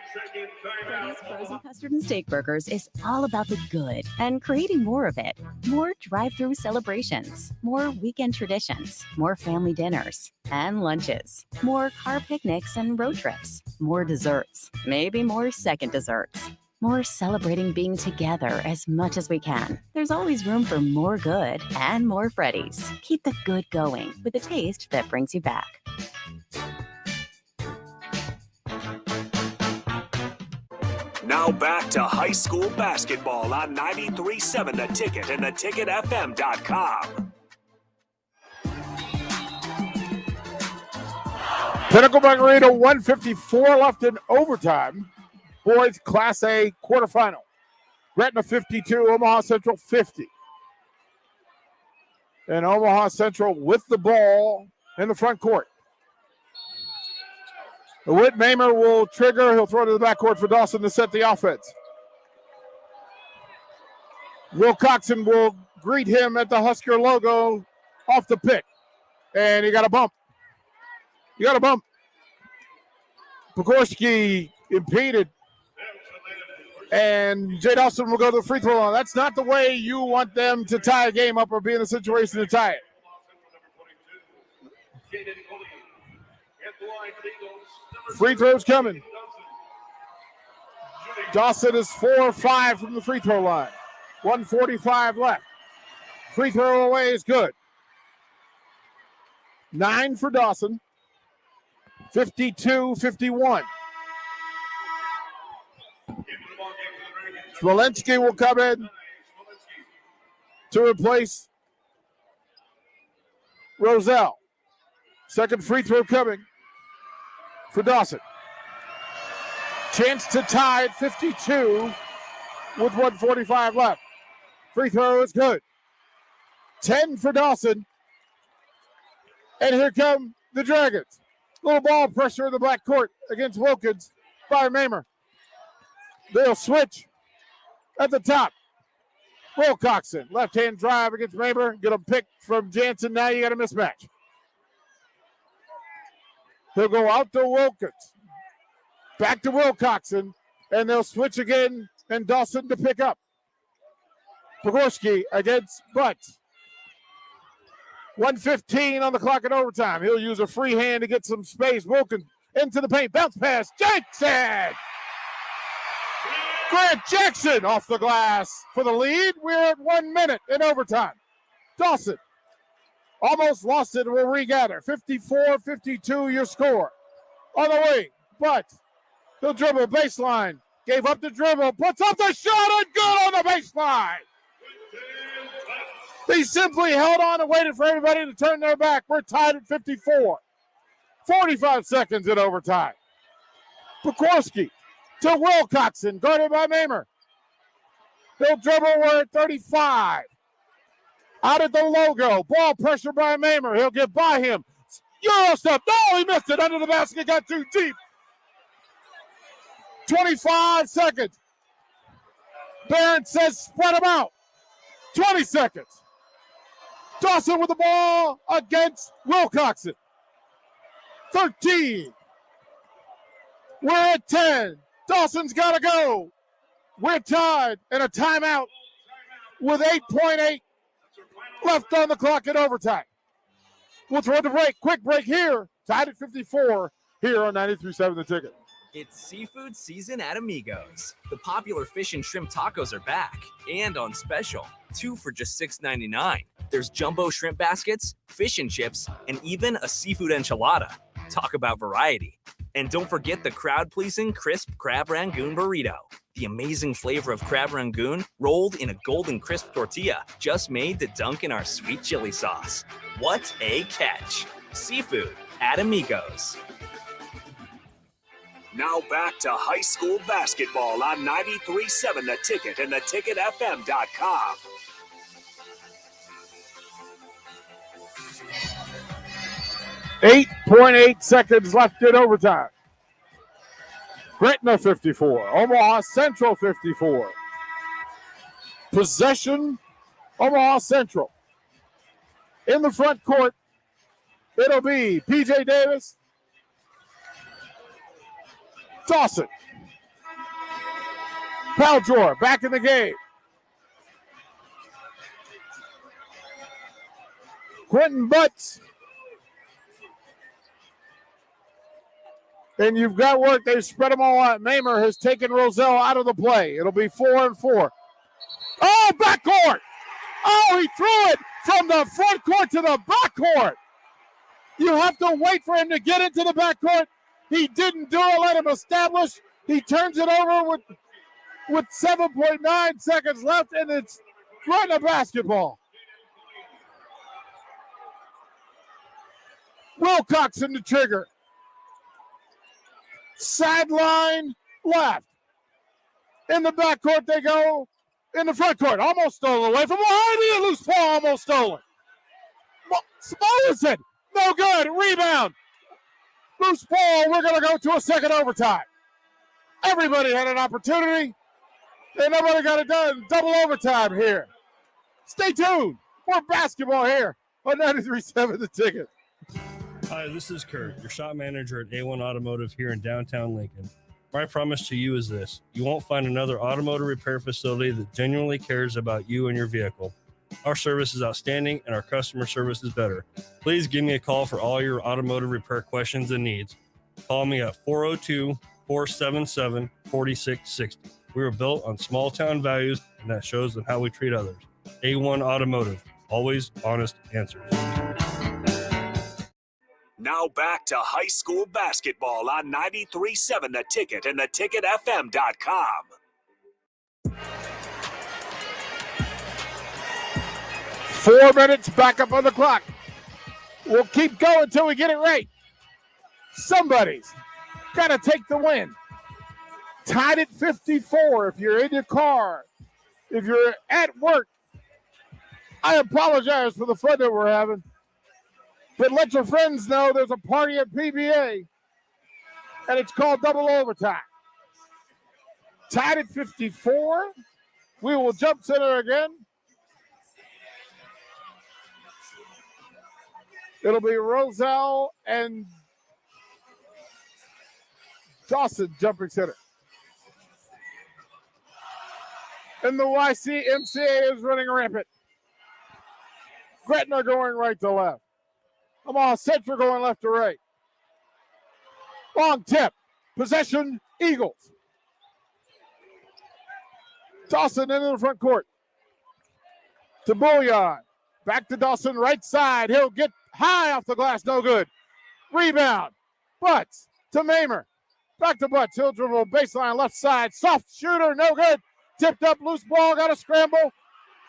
Freddy's Frozen Custard and Steak Burgers is all about the good and creating more of it. More drive-through celebrations, more weekend traditions, more family dinners and lunches, more car picnics and road trips, more desserts, maybe more second desserts. More celebrating being together as much as we can. There's always room for more good and more Freddy's. Keep the good going with the taste that brings you back. Now back to high school basketball on 93.7 The Ticket and theticketfm.com. Pinnacle Margarita, 1:54 left in overtime. Boys Class A quarterfinal. Gretna 52, Omaha Central 50. And Omaha Central with the ball in the front court. Whit Mamer will trigger. He'll throw to the backcourt for Dawson to set the offense. Wilcoxon will greet him at the Husker logo off the pick. And he got a bump. Pekorski impeded. And Jay Dawson will go to the free throw line. That's not the way you want them to tie a game up or be in a situation to tie it. Free throws coming. Dawson is 4 or 5 from the free throw line. 1:45 left. Free throw away is good. 9 for Dawson. 52-51. Smolenski will come in to replace Roselle. Second free throw coming for Dawson. Chance to tie at 52 with 1:45 left. Free throw is good. 10 for Dawson. And here come the Dragons. Little ball pressure in the backcourt against Wilkins by Mamer. They'll switch at the top. Wilcoxon, left-hand drive against Mamer. Get a pick from Jansen. Now you got a mismatch. He'll go out to Wilkins. Back to Wilcoxon. And they'll switch again. And Dawson to pick up. Pogorski against Butts. 1:15 on the clock in overtime. He'll use a free hand to get some space. Wilkins into the paint. Bounce pass. Jackson! Grant Jackson off the glass for the lead. We're at 1 minute in overtime. Dawson almost lost it. Will regather. 54-52 your score. On the way, but he'll dribble baseline. Gave up the dribble. Puts up the shot and good on the baseline. They simply held on and waited for everybody to turn their back. We're tied at 54. 45 seconds in overtime. Pogorski to Wilcoxon, guarded by Mamer. He'll dribble. We're at 35. Out at the logo. Ball pressure by Mamer. He'll get by him. Euro step. No, he missed it. Under the basket. Got too deep. 25 seconds. Barron says spread them out. 20 seconds. Dawson with the ball against Wilcoxon. 13. We're at 10. Dawson's got to go. We're tied and a timeout with 8.8 left on the clock in overtime. We'll throw the break. Quick break here. Tied at 54 here on 93.7 The Ticket. It's seafood season at Amigos. The popular fish and shrimp tacos are back and on special. 2 for just $6.99. There's jumbo shrimp baskets, fish and chips, and even a seafood enchilada. Talk about variety. And don't forget the crowd-pleasing crisp crab rangoon burrito. The amazing flavor of crab rangoon rolled in a golden crisp tortilla just made to dunk in our sweet chili sauce. What a catch. Seafood at Amigos. Now back to high school basketball on 93.7 The Ticket and theticketfm.com. .8 seconds left in overtime. Gretna 54. Omaha Central 54. Possession, Omaha Central. In the front court, it'll be P.J. Davis, Dawson, Paldor back in the game. Quentin Butts. And you've got work. They've spread them all out. Mamer has taken Roselle out of the play. It'll be 4-4. Oh, backcourt. Oh, he threw it from the front court to the backcourt. You have to wait for him to get into the backcourt. He didn't do it. Let him establish. He turns it over with 7.9 seconds left, and it's Gretna basketball. Wilcoxon to trigger. Sideline left. In the backcourt they go. In the front court. Almost stolen away from behind me. A loose ball almost stolen. Smolison. No good. Rebound. Loose ball. We're going to go to a second overtime. Everybody had an opportunity. And nobody got it done. Double overtime here. Stay tuned. More basketball here on 93.7 The Ticket. Hi, this is Kurt, your shop manager at A1 Automotive here in downtown Lincoln. My promise to you is this: you won't find another automotive repair facility that genuinely cares about you and your vehicle. Our service is outstanding and our customer service is better. Please give me a call for all your automotive repair questions and needs. Call me at 402-477-4660. We were built on small town values, and that shows in how we treat others. A1 Automotive, always honest answers. Now back to high school basketball on 93.7 The Ticket and theticketfm.com. 4 minutes back up on the clock. We'll keep going until we get it right. Somebody's got to take the win. Tied at 54 if you're in your car, if you're at work. I apologize for the fun that we're having. But let your friends know there's a party at PBA, and it's called double overtime. Tied at 54. We will jump center again. It'll be Roselle and Dawson jumping center. And the YMCA is running rampant. Gretna going right to left. Omaha Central going left to right. Long tip. Possession, Eagles. Dawson into the front court. To Bouillon. Back to Dawson, right side. He'll get high off the glass, no good. Rebound. Butts to Mamer. Back to Butts. He'll dribble baseline left side. Soft shooter, no good. Tipped up, loose ball, got a scramble.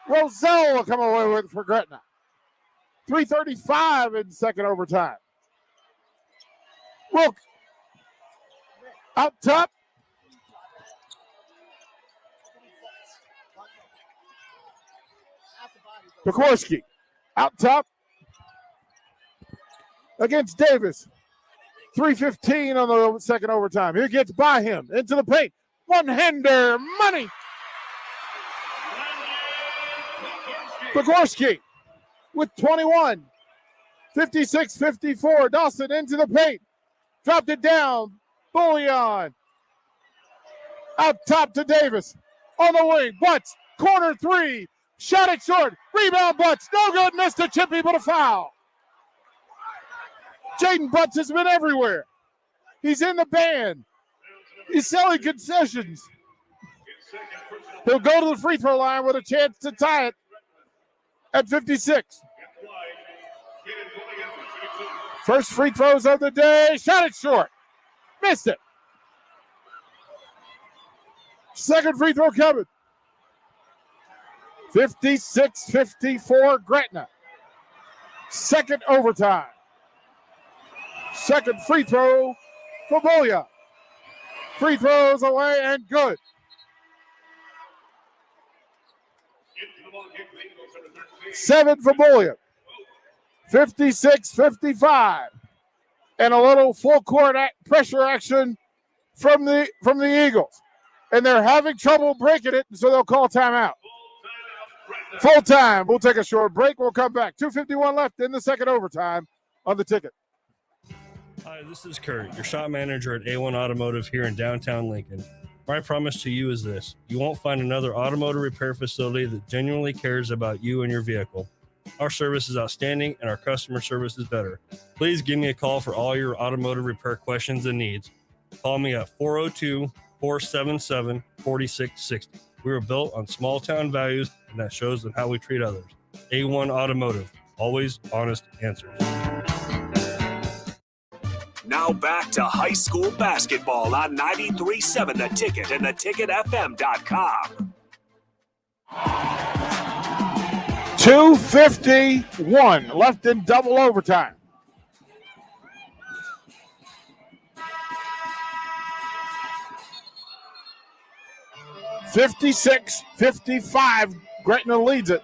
Roselle will come away with it for Gretna. 3:35 in second overtime. Wilk out top. Pekorski out top against Davis. 3:15 on the second overtime. Here gets by him into the paint. One-hander, money. Pekorski with 21. 56-54. Dawson into the paint. Dropped it down. Bouillon. Out top to Davis. On the wing. Butts. Corner three. Shot it short. Rebound Butts. No good. Missed a chippy, but a foul. Jaden Butts has been everywhere. He's in the band. He's selling concessions. He'll go to the free throw line with a chance to tie it at 56. First free throws of the day. Shot it short. Missed it. Second free throw coming. 56-54 Gretna. Second overtime. Second free throw for Bouillon. Free throws away and good. Seven for Bouillon. 56-55. And a little full court pressure action from the Eagles. And they're having trouble breaking it, so they'll call timeout. Full time. We'll take a short break. We'll come back. 2:51 left in the second overtime on the ticket. Hi, this is Kurt, your shop manager at A1 Automotive here in downtown Lincoln. My promise to you is this: you won't find another automotive repair facility that genuinely cares about you and your vehicle. Our service is outstanding and our customer service is better. Please give me a call for all your automotive repair questions and needs. Call me at 402-477-4660. We were built on small town values, and that shows in how we treat others. A1 Automotive, always honest answers. Now back to high school basketball on 93.7 The Ticket and theticketfm.com. 2:51 left in double overtime. (56-55) Gretna leads it.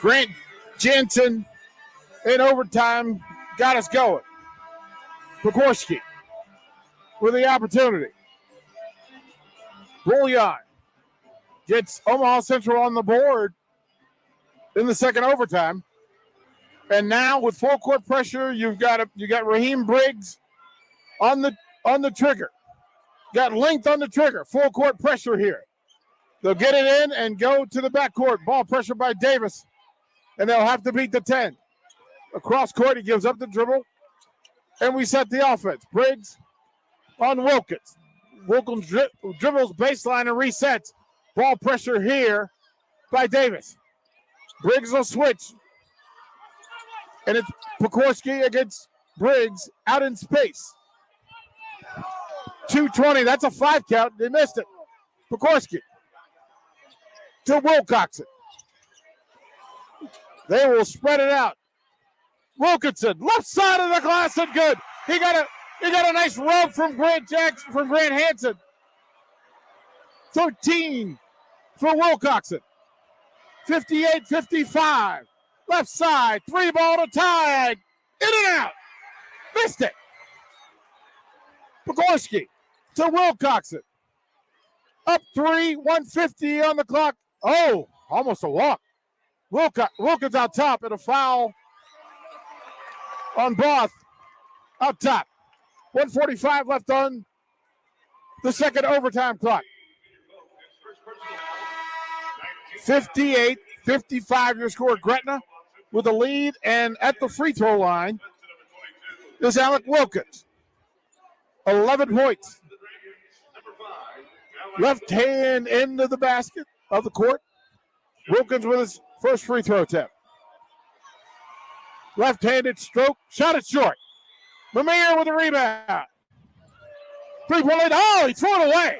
Grant Jensen in overtime got us going. Pekorski with the opportunity. Bouillon gets Omaha Central on the board in the second overtime. And now with full court pressure, you got Raheem Briggs on the trigger. Got length on the trigger. Full court pressure here. They'll get it in and go to the backcourt. Ball pressure by Davis. And they'll have to beat the 10. Across court, he gives up the dribble. And we set the offense. Briggs on Wilkins. Wilkins dribbles baseline and resets. Ball pressure here by Davis. Briggs will switch. And it's Pekorski against Briggs out in space. 2:20. That's a 5 count. They missed it. Pekorski to Wilcoxon. They will spread it out. Wilkinson, left side of the glass and good. He got a nice rub from Grant Hansen. 13 for Wilcoxon. 58-55. Left side, 3-ball to tie. In and out. Missed it. Pekorski to Wilcoxon. Up 3, 150 on the clock. Oh, almost a walk. Wilkins out top and a foul on Both out top. 1:45 left on the second overtime clock. 58-55 your score. Gretna with the lead, and at the free throw line is Alec Wilkins. 11 points. Left hand into the basket of the court. Wilkins with his first free throw attempt. Left-handed stroke, shot it short. Lemire with a rebound. 3-point lead. Oh, he threw it away.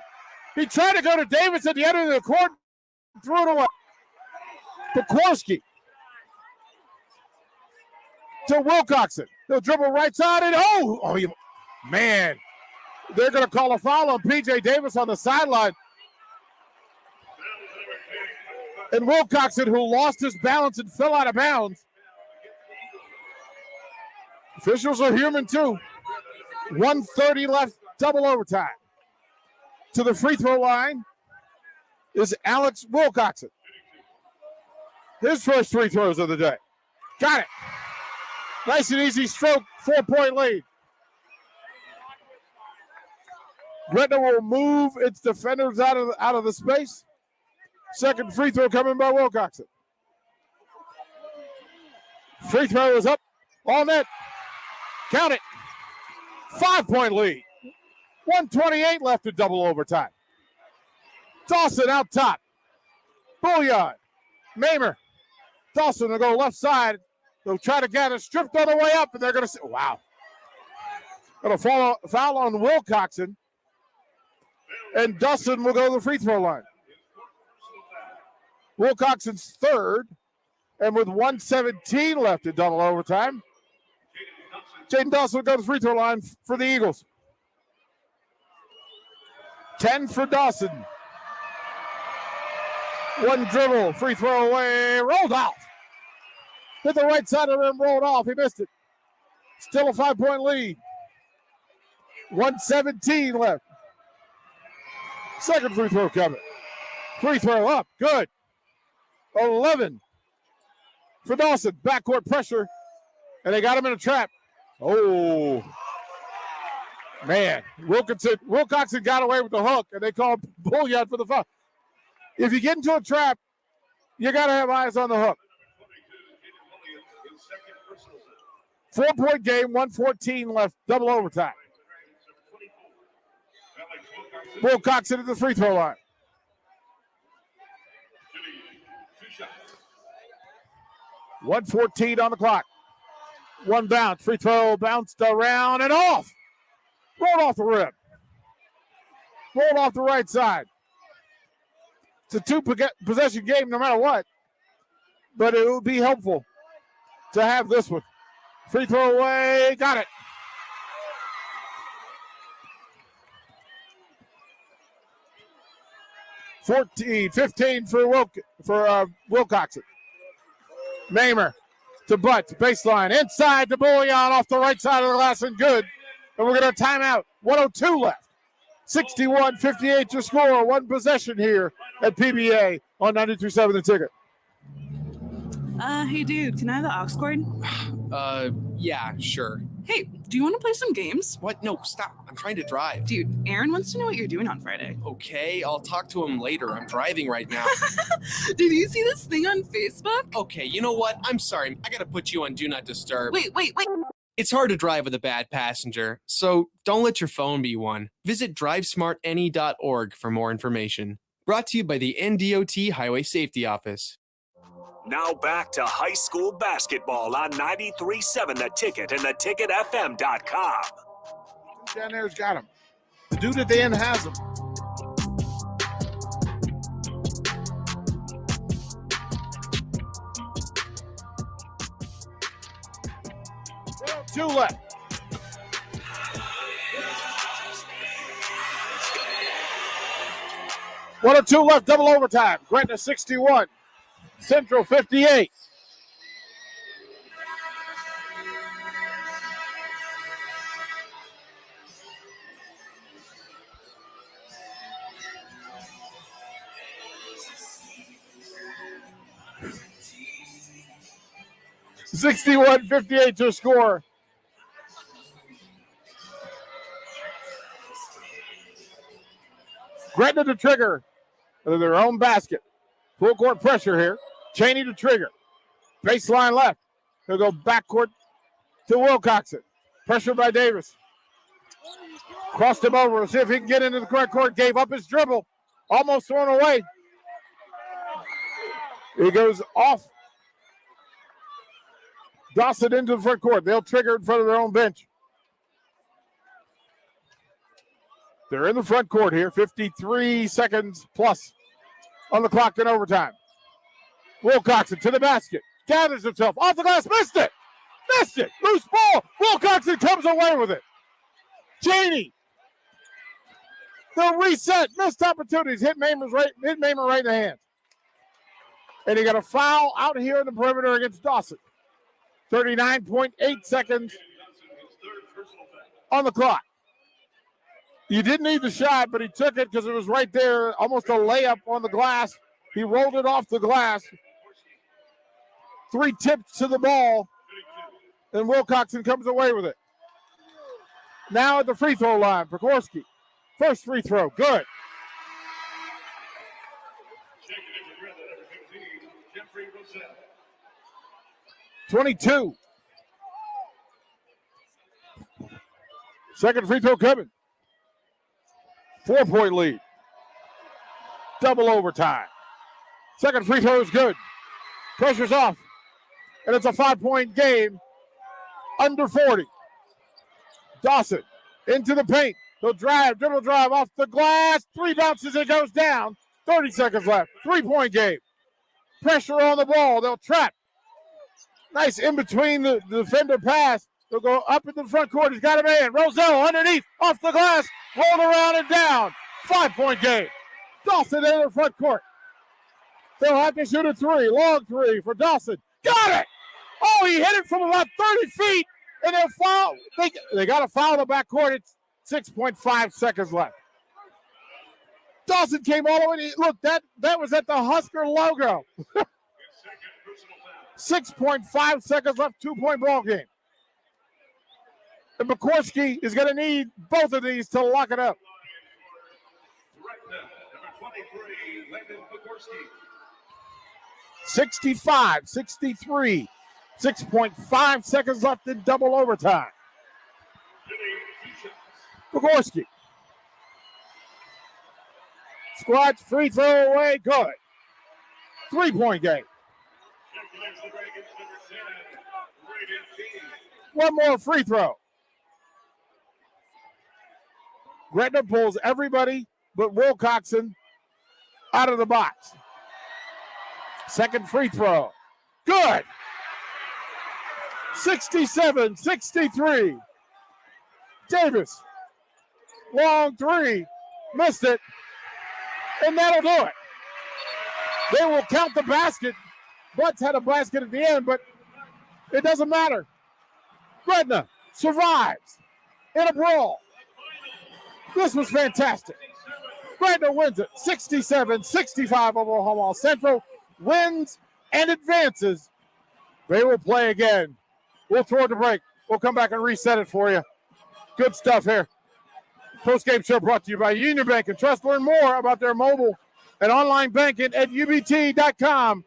He tried to go to Davis at the end of the court, threw it away. Pekorski to Wilcoxon. He'll dribble right side and man. They're going to call a foul on P.J. Davis on the sideline. And Wilcoxon, who lost his balance and fell out of bounds. Officials are human too. 1:30 left, double overtime. To the free throw line is Alex Wilcoxon. His first free throws of the day. Got it. Nice and easy stroke, 4-point lead. Gretna will move its defenders out of the space. Second free throw coming by Wilcoxon. Free throw is up, all net. Count it. 5-point lead. 1:28 left to double overtime. Dawson out top. Bouillon. Mamer. Dawson will go left side. They'll try to get it stripped on the way up, and they're going to say, wow. Going to foul on Wilcoxon. And Dawson will go to the free throw line. Wilcoxon's third, and with 1:17 left in double overtime, Jaden Dawson will go to the free throw line for the Eagles. 10 for Dawson. One dribble, free throw away, rolled off. Hit the right side of the rim, rolled off. He missed it. Still a 5-point lead. 1:17 left. Second free throw coming. Free throw up, good. 11 for Dawson. Backcourt pressure, and they got him in a trap. Oh, man. Wilcoxon got away with the hook, and they called Bouillon for the foul. If you get into a trap, you got to have eyes on the hook. 4-point game, 1:14 left, double overtime. Wilcoxon at the free throw line. $1:14 on the clock. One bounce. Free throw bounced around and off. Rolled off the rim. Rolled off the right side. It's a two-possession game no matter what. But it will be helpful to have this one. Free throw away. Got it. $15 for Wilcoxon. Mamer to Butt, baseline, inside to Bouillon off the right side of the glass and good. And we're going to timeout. 1:02 left. 61-58 to score. One possession here at PBA on 93.7 The Ticket. Hey dude, can I have the aux cord? Yeah, sure. Hey, do you want to play some games? What? No, stop. I'm trying to drive. Dude, Aaron wants to know what you're doing on Friday. Okay, I'll talk to him later. I'm driving right now. Did you see this thing on Facebook? Okay, you know what? I'm sorry. I gotta put you on Do Not Disturb. Wait. It's hard to drive with a bad passenger, so don't let your phone be one. Visit drivesmartany.org for more information. Brought to you by the NDOT Highway Safety Office. Now back to high school basketball on 93.7 The Ticket and theticketfm.com. Down there's got him. The dude at the end has him. Two left. One or two left, double overtime. Gretna 61, Central 58. (61-58) to score. Gretna to trigger to their own basket. Full court pressure here. Cheney to trigger. Baseline left. He'll go backcourt to Wilcoxon. Pressure by Davis. Crossed him over. Let's see if he can get into the correct court. Gave up his dribble. Almost thrown away. He goes off. Dawson into the front court. They'll trigger in front of their own bench. They're in the front court here. 53 seconds plus on the clock in overtime. Wilcoxon to the basket. Gathers himself. Off the glass. Missed it. Missed it. Loose ball. Wilcoxon comes away with it. Cheney. They'll reset. Missed opportunities. Hit Mamer right in the hands. And he got a foul out here in the perimeter against Dawson. 39.8 seconds on the clock. You didn't need the shot, but he took it because it was right there, almost a layup on the glass. He rolled it off the glass. 3 tips to the ball, and Wilcoxon comes away with it. Now at the free throw line, Prikorsky. First free throw, good. 22. Second free throw coming. 4-point lead. Double overtime. Second free throw is good. Pressure's off. And it's a 5-point game. Under 40. Dawson into the paint. He'll drive, dribble drive off the glass. 3 bounces, it goes down. 30 seconds left. 3-point game. Pressure on the ball. They'll trap. Nice in between the defender pass. They'll go up in the front court. He's got a man. Roselle underneath, off the glass, rolled around and down. 5-point game. Dawson in the front court. They'll have to shoot a 3. Long 3 for Dawson. Got it! Oh, he hit it from about 30 feet, and they'll foul. They got to foul the backcourt. It's 6.5 seconds left. Dawson came all the way. Look, that was at the Husker logo. 6.5 seconds left, 2-point ball game. And Prikorsky is going to need both of these to lock it up. 65-63. 6.5 seconds left in double overtime. Prikorsky. Squats, free throw away, good. 3-point game. One more free throw. Gretna pulls everybody but Wilcoxon out of the box. Second free throw. Good. 67-63. Davis. Long 3. Missed it. And that'll do it. They will count the basket. Butts had a basket at the end, but it doesn't matter. Gretna survives in a brawl. This was fantastic. Gretna wins it 67-65 over Omaha Central. Wins and advances. They will play again. We'll throw it to break. We'll come back and reset it for you. Good stuff here. Post-game show brought to you by Union Bank and Trust. Learn more about their mobile and online banking at ubt.com.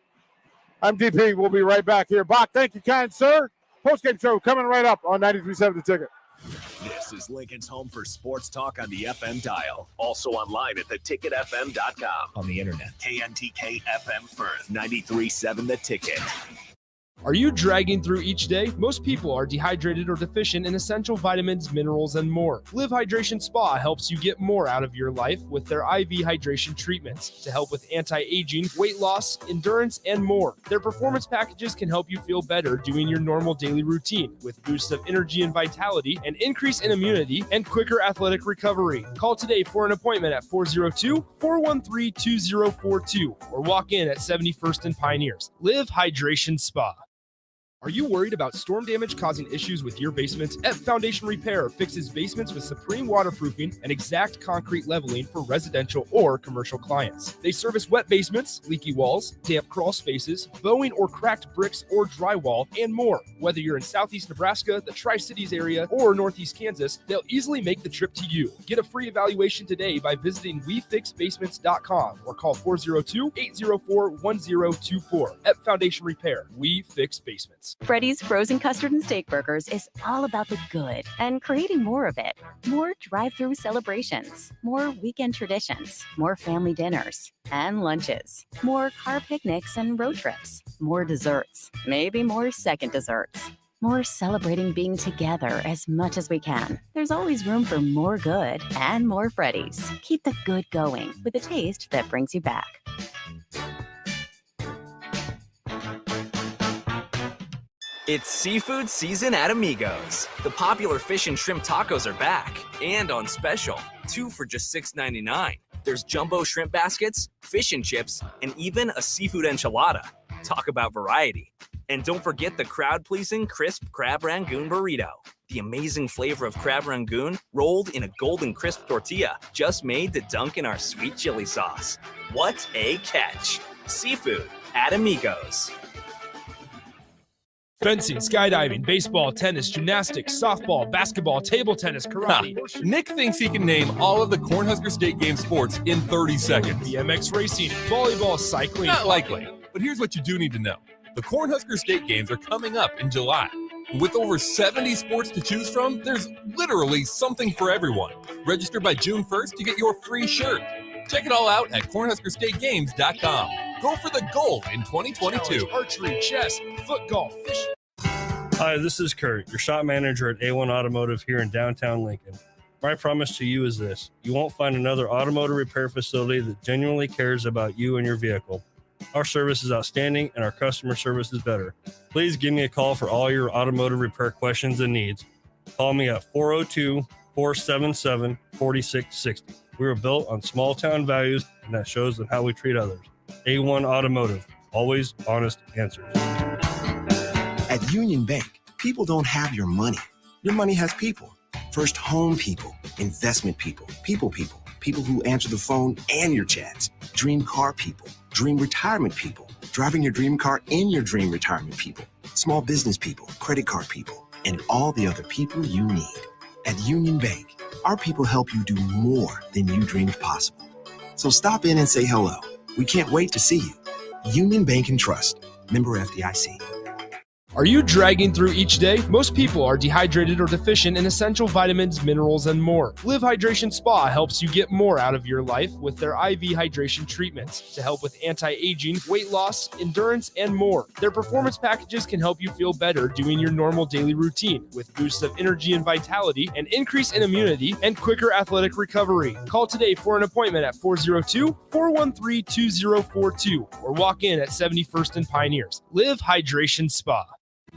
I'm DP. We'll be right back here. Bach, thank you, kind sir. Postgame show coming right up on 93.7 The Ticket. This is Lincoln's home for sports talk on the FM dial. Also online at theticketfm.com. On the internet. KNTK FM Firth, 93.7 The Ticket. Are you dragging through each day? Most people are dehydrated or deficient in essential vitamins, minerals, and more. Live Hydration Spa helps you get more out of your life with their IV hydration treatments to help with anti-aging, weight loss, endurance, and more. Their performance packages can help you feel better doing your normal daily routine with boosts of energy and vitality, an increase in immunity, and quicker athletic recovery. Call today for an appointment at 402-413-2042 or walk in at 71st and Pioneers. Live Hydration Spa. Are you worried about storm damage causing issues with your basement? F Foundation Repair fixes basements with supreme waterproofing and exact concrete leveling for residential or commercial clients. They service wet basements, leaky walls, damp crawl spaces, bowing or cracked bricks or drywall, and more. Whether you're in Southeast Nebraska, the Tri-Cities area, or Northeast Kansas, they'll easily make the trip to you. Get a free evaluation today by visiting WeFixBasements.com or call 402-804-1024. F Foundation Repair. We fix basements. Freddy's Frozen Custard and Steak Burgers is all about the good and creating more of it. More drive-through celebrations, more weekend traditions, more family dinners and lunches, more car picnics and road trips, more desserts, maybe more second desserts. More celebrating being together as much as we can. There's always room for more good and more Freddy's. Keep the good going with a taste that brings you back. It's seafood season at Amigos. The popular fish and shrimp tacos are back and on special. 2 for just $6.99. There's jumbo shrimp baskets, fish and chips, and even a seafood enchilada. Talk about variety. And don't forget the crowd-pleasing crisp crab rangoon burrito. The amazing flavor of crab rangoon rolled in a golden crisp tortilla just made to dunk in our sweet chili sauce. What a catch. Seafood at Amigos. Fencing, skydiving, baseball, tennis, gymnastics, softball, basketball, table tennis, karate. Nick thinks he can name all of the Cornhusker State Game sports in 30 seconds. BMX racing, volleyball, cycling. Not likely, but here's what you do need to know. The Cornhusker State Games are coming up in July. With over 70 sports to choose from, there's literally something for everyone. Register by June 1st to get your free shirt. Check it all out at CornhuskerStateGames.com. Go for the gold in 2022. Challenge, archery, chess, foot golf, fishing. Hi, this is Kurt, your shop manager at A1 Automotive here in downtown Lincoln. My promise to you is this: you won't find another automotive repair facility that genuinely cares about you and your vehicle. Our service is outstanding and our customer service is better. Please give me a call for all your automotive repair questions and needs. Call me at 402-477-4660. We were built on small town values, and that shows in how we treat others. A1 Automotive, always honest answers. At Union Bank, people don't have your money. Your money has people. First home people, investment people, people who answer the phone and your chats, dream car people, dream retirement people, driving your dream car in your dream retirement people, small business people, credit card people, and all the other people you need. At Union Bank, our people help you do more than you dreamed possible. So stop in and say hello. We can't wait to see you. Union Bank and Trust. Member FDIC. Are you dragging through each day? Most people are dehydrated or deficient in essential vitamins, minerals, and more. Live Hydration Spa helps you get more out of your life with their IV hydration treatments to help with anti-aging, weight loss, endurance, and more. Their performance packages can help you feel better doing your normal daily routine with boosts of energy and vitality, an increase in immunity, and quicker athletic recovery. Call today for an appointment at 402-413-2042 or walk in at 71st and Pioneers. Live Hydration Spa.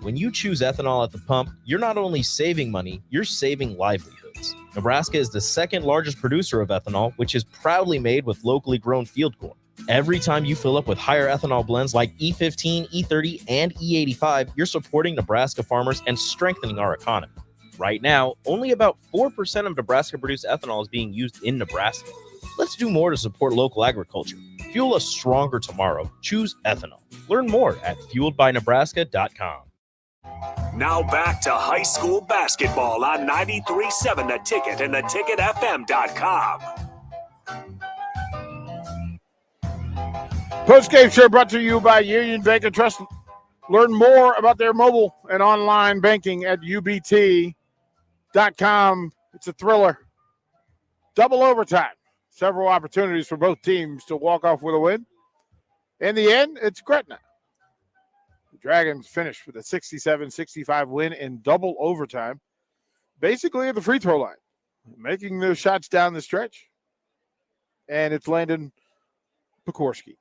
When you choose ethanol at the pump, you're not only saving money, you're saving livelihoods. Nebraska is the second largest producer of ethanol, which is proudly made with locally grown field corn. Every time you fill up with higher ethanol blends like E15, E30, and E85, you're supporting Nebraska farmers and strengthening our economy. Right now, only about 4% of Nebraska-produced ethanol is being used in Nebraska. Let's do more to support local agriculture. Fuel a stronger tomorrow. Choose ethanol. Learn more at fueledbynebraska.com. Now back to high school basketball on 93.7 The Ticket and theticketfm.com. Postgame show brought to you by Union Bank and Trust. Learn more about their mobile and online banking at ubt.com. It's a thriller. Double overtime. Several opportunities for both teams to walk off with a win. In the end, it's Gretna. The Dragons finished with a 67-65 win in double overtime, basically at the free throw line, making those shots down the stretch. And it's Landon Pekorski.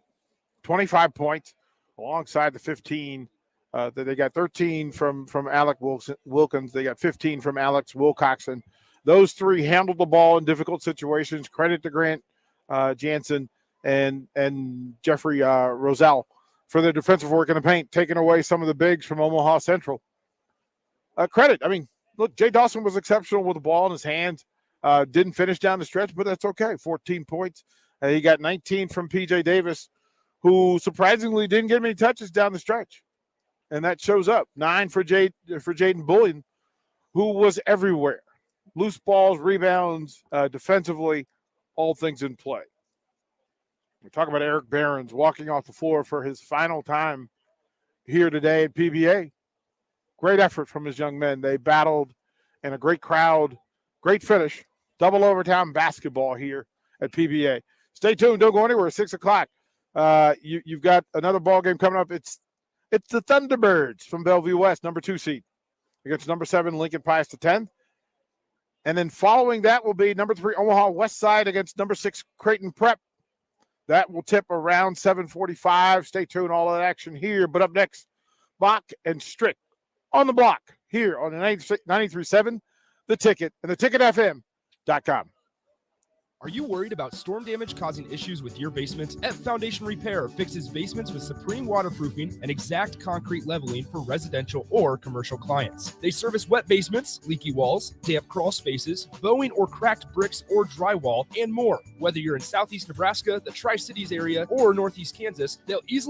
25 points alongside the 15 that they got 13 from Alec Wilkins. They got 15 from Alex Wilcoxon. Those three handled the ball in difficult situations. Credit to Grant Jansen and Jeffrey Roselle for their defensive work in the paint, taking away some of the bigs from Omaha Central. Credit. I mean, look, Jay Dawson was exceptional with the ball in his hands. Didn't finish down the stretch, but that's okay. 14 points. He got 19 from P.J. Davis, who surprisingly didn't get many touches down the stretch. And that shows up. 9 for Jaden Bullion, who was everywhere. Loose balls, rebounds, defensively, all things in play. We talk about Eric Behrens walking off the floor for his final time here today at PBA. Great effort from his young men. They battled in a great crowd, great finish. Double overtime basketball here at PBA. Stay tuned. Don't go anywhere. 6 o'clock. You've got another ball game coming up. It's the Thunderbirds from Bellevue West, number 2 seed, against number 7 Lincoln Pius X. And then following that will be number 3 Omaha West Side against number 6 Creighton Prep. That will tip around 7:45. Stay tuned. All of that action here. But up next, Bach and Strick on the block here on the 93.7, The Ticket, and theticketfm.com. Are you worried about storm damage causing issues with your basement? F Foundation Repair fixes basements with supreme waterproofing and exact concrete leveling for residential or commercial clients. They service wet basements, leaky walls, damp crawl spaces, bowing or cracked bricks or drywall, and more. Whether you're in southeast Nebraska, the Tri-Cities area, or northeast Kansas, they'll easily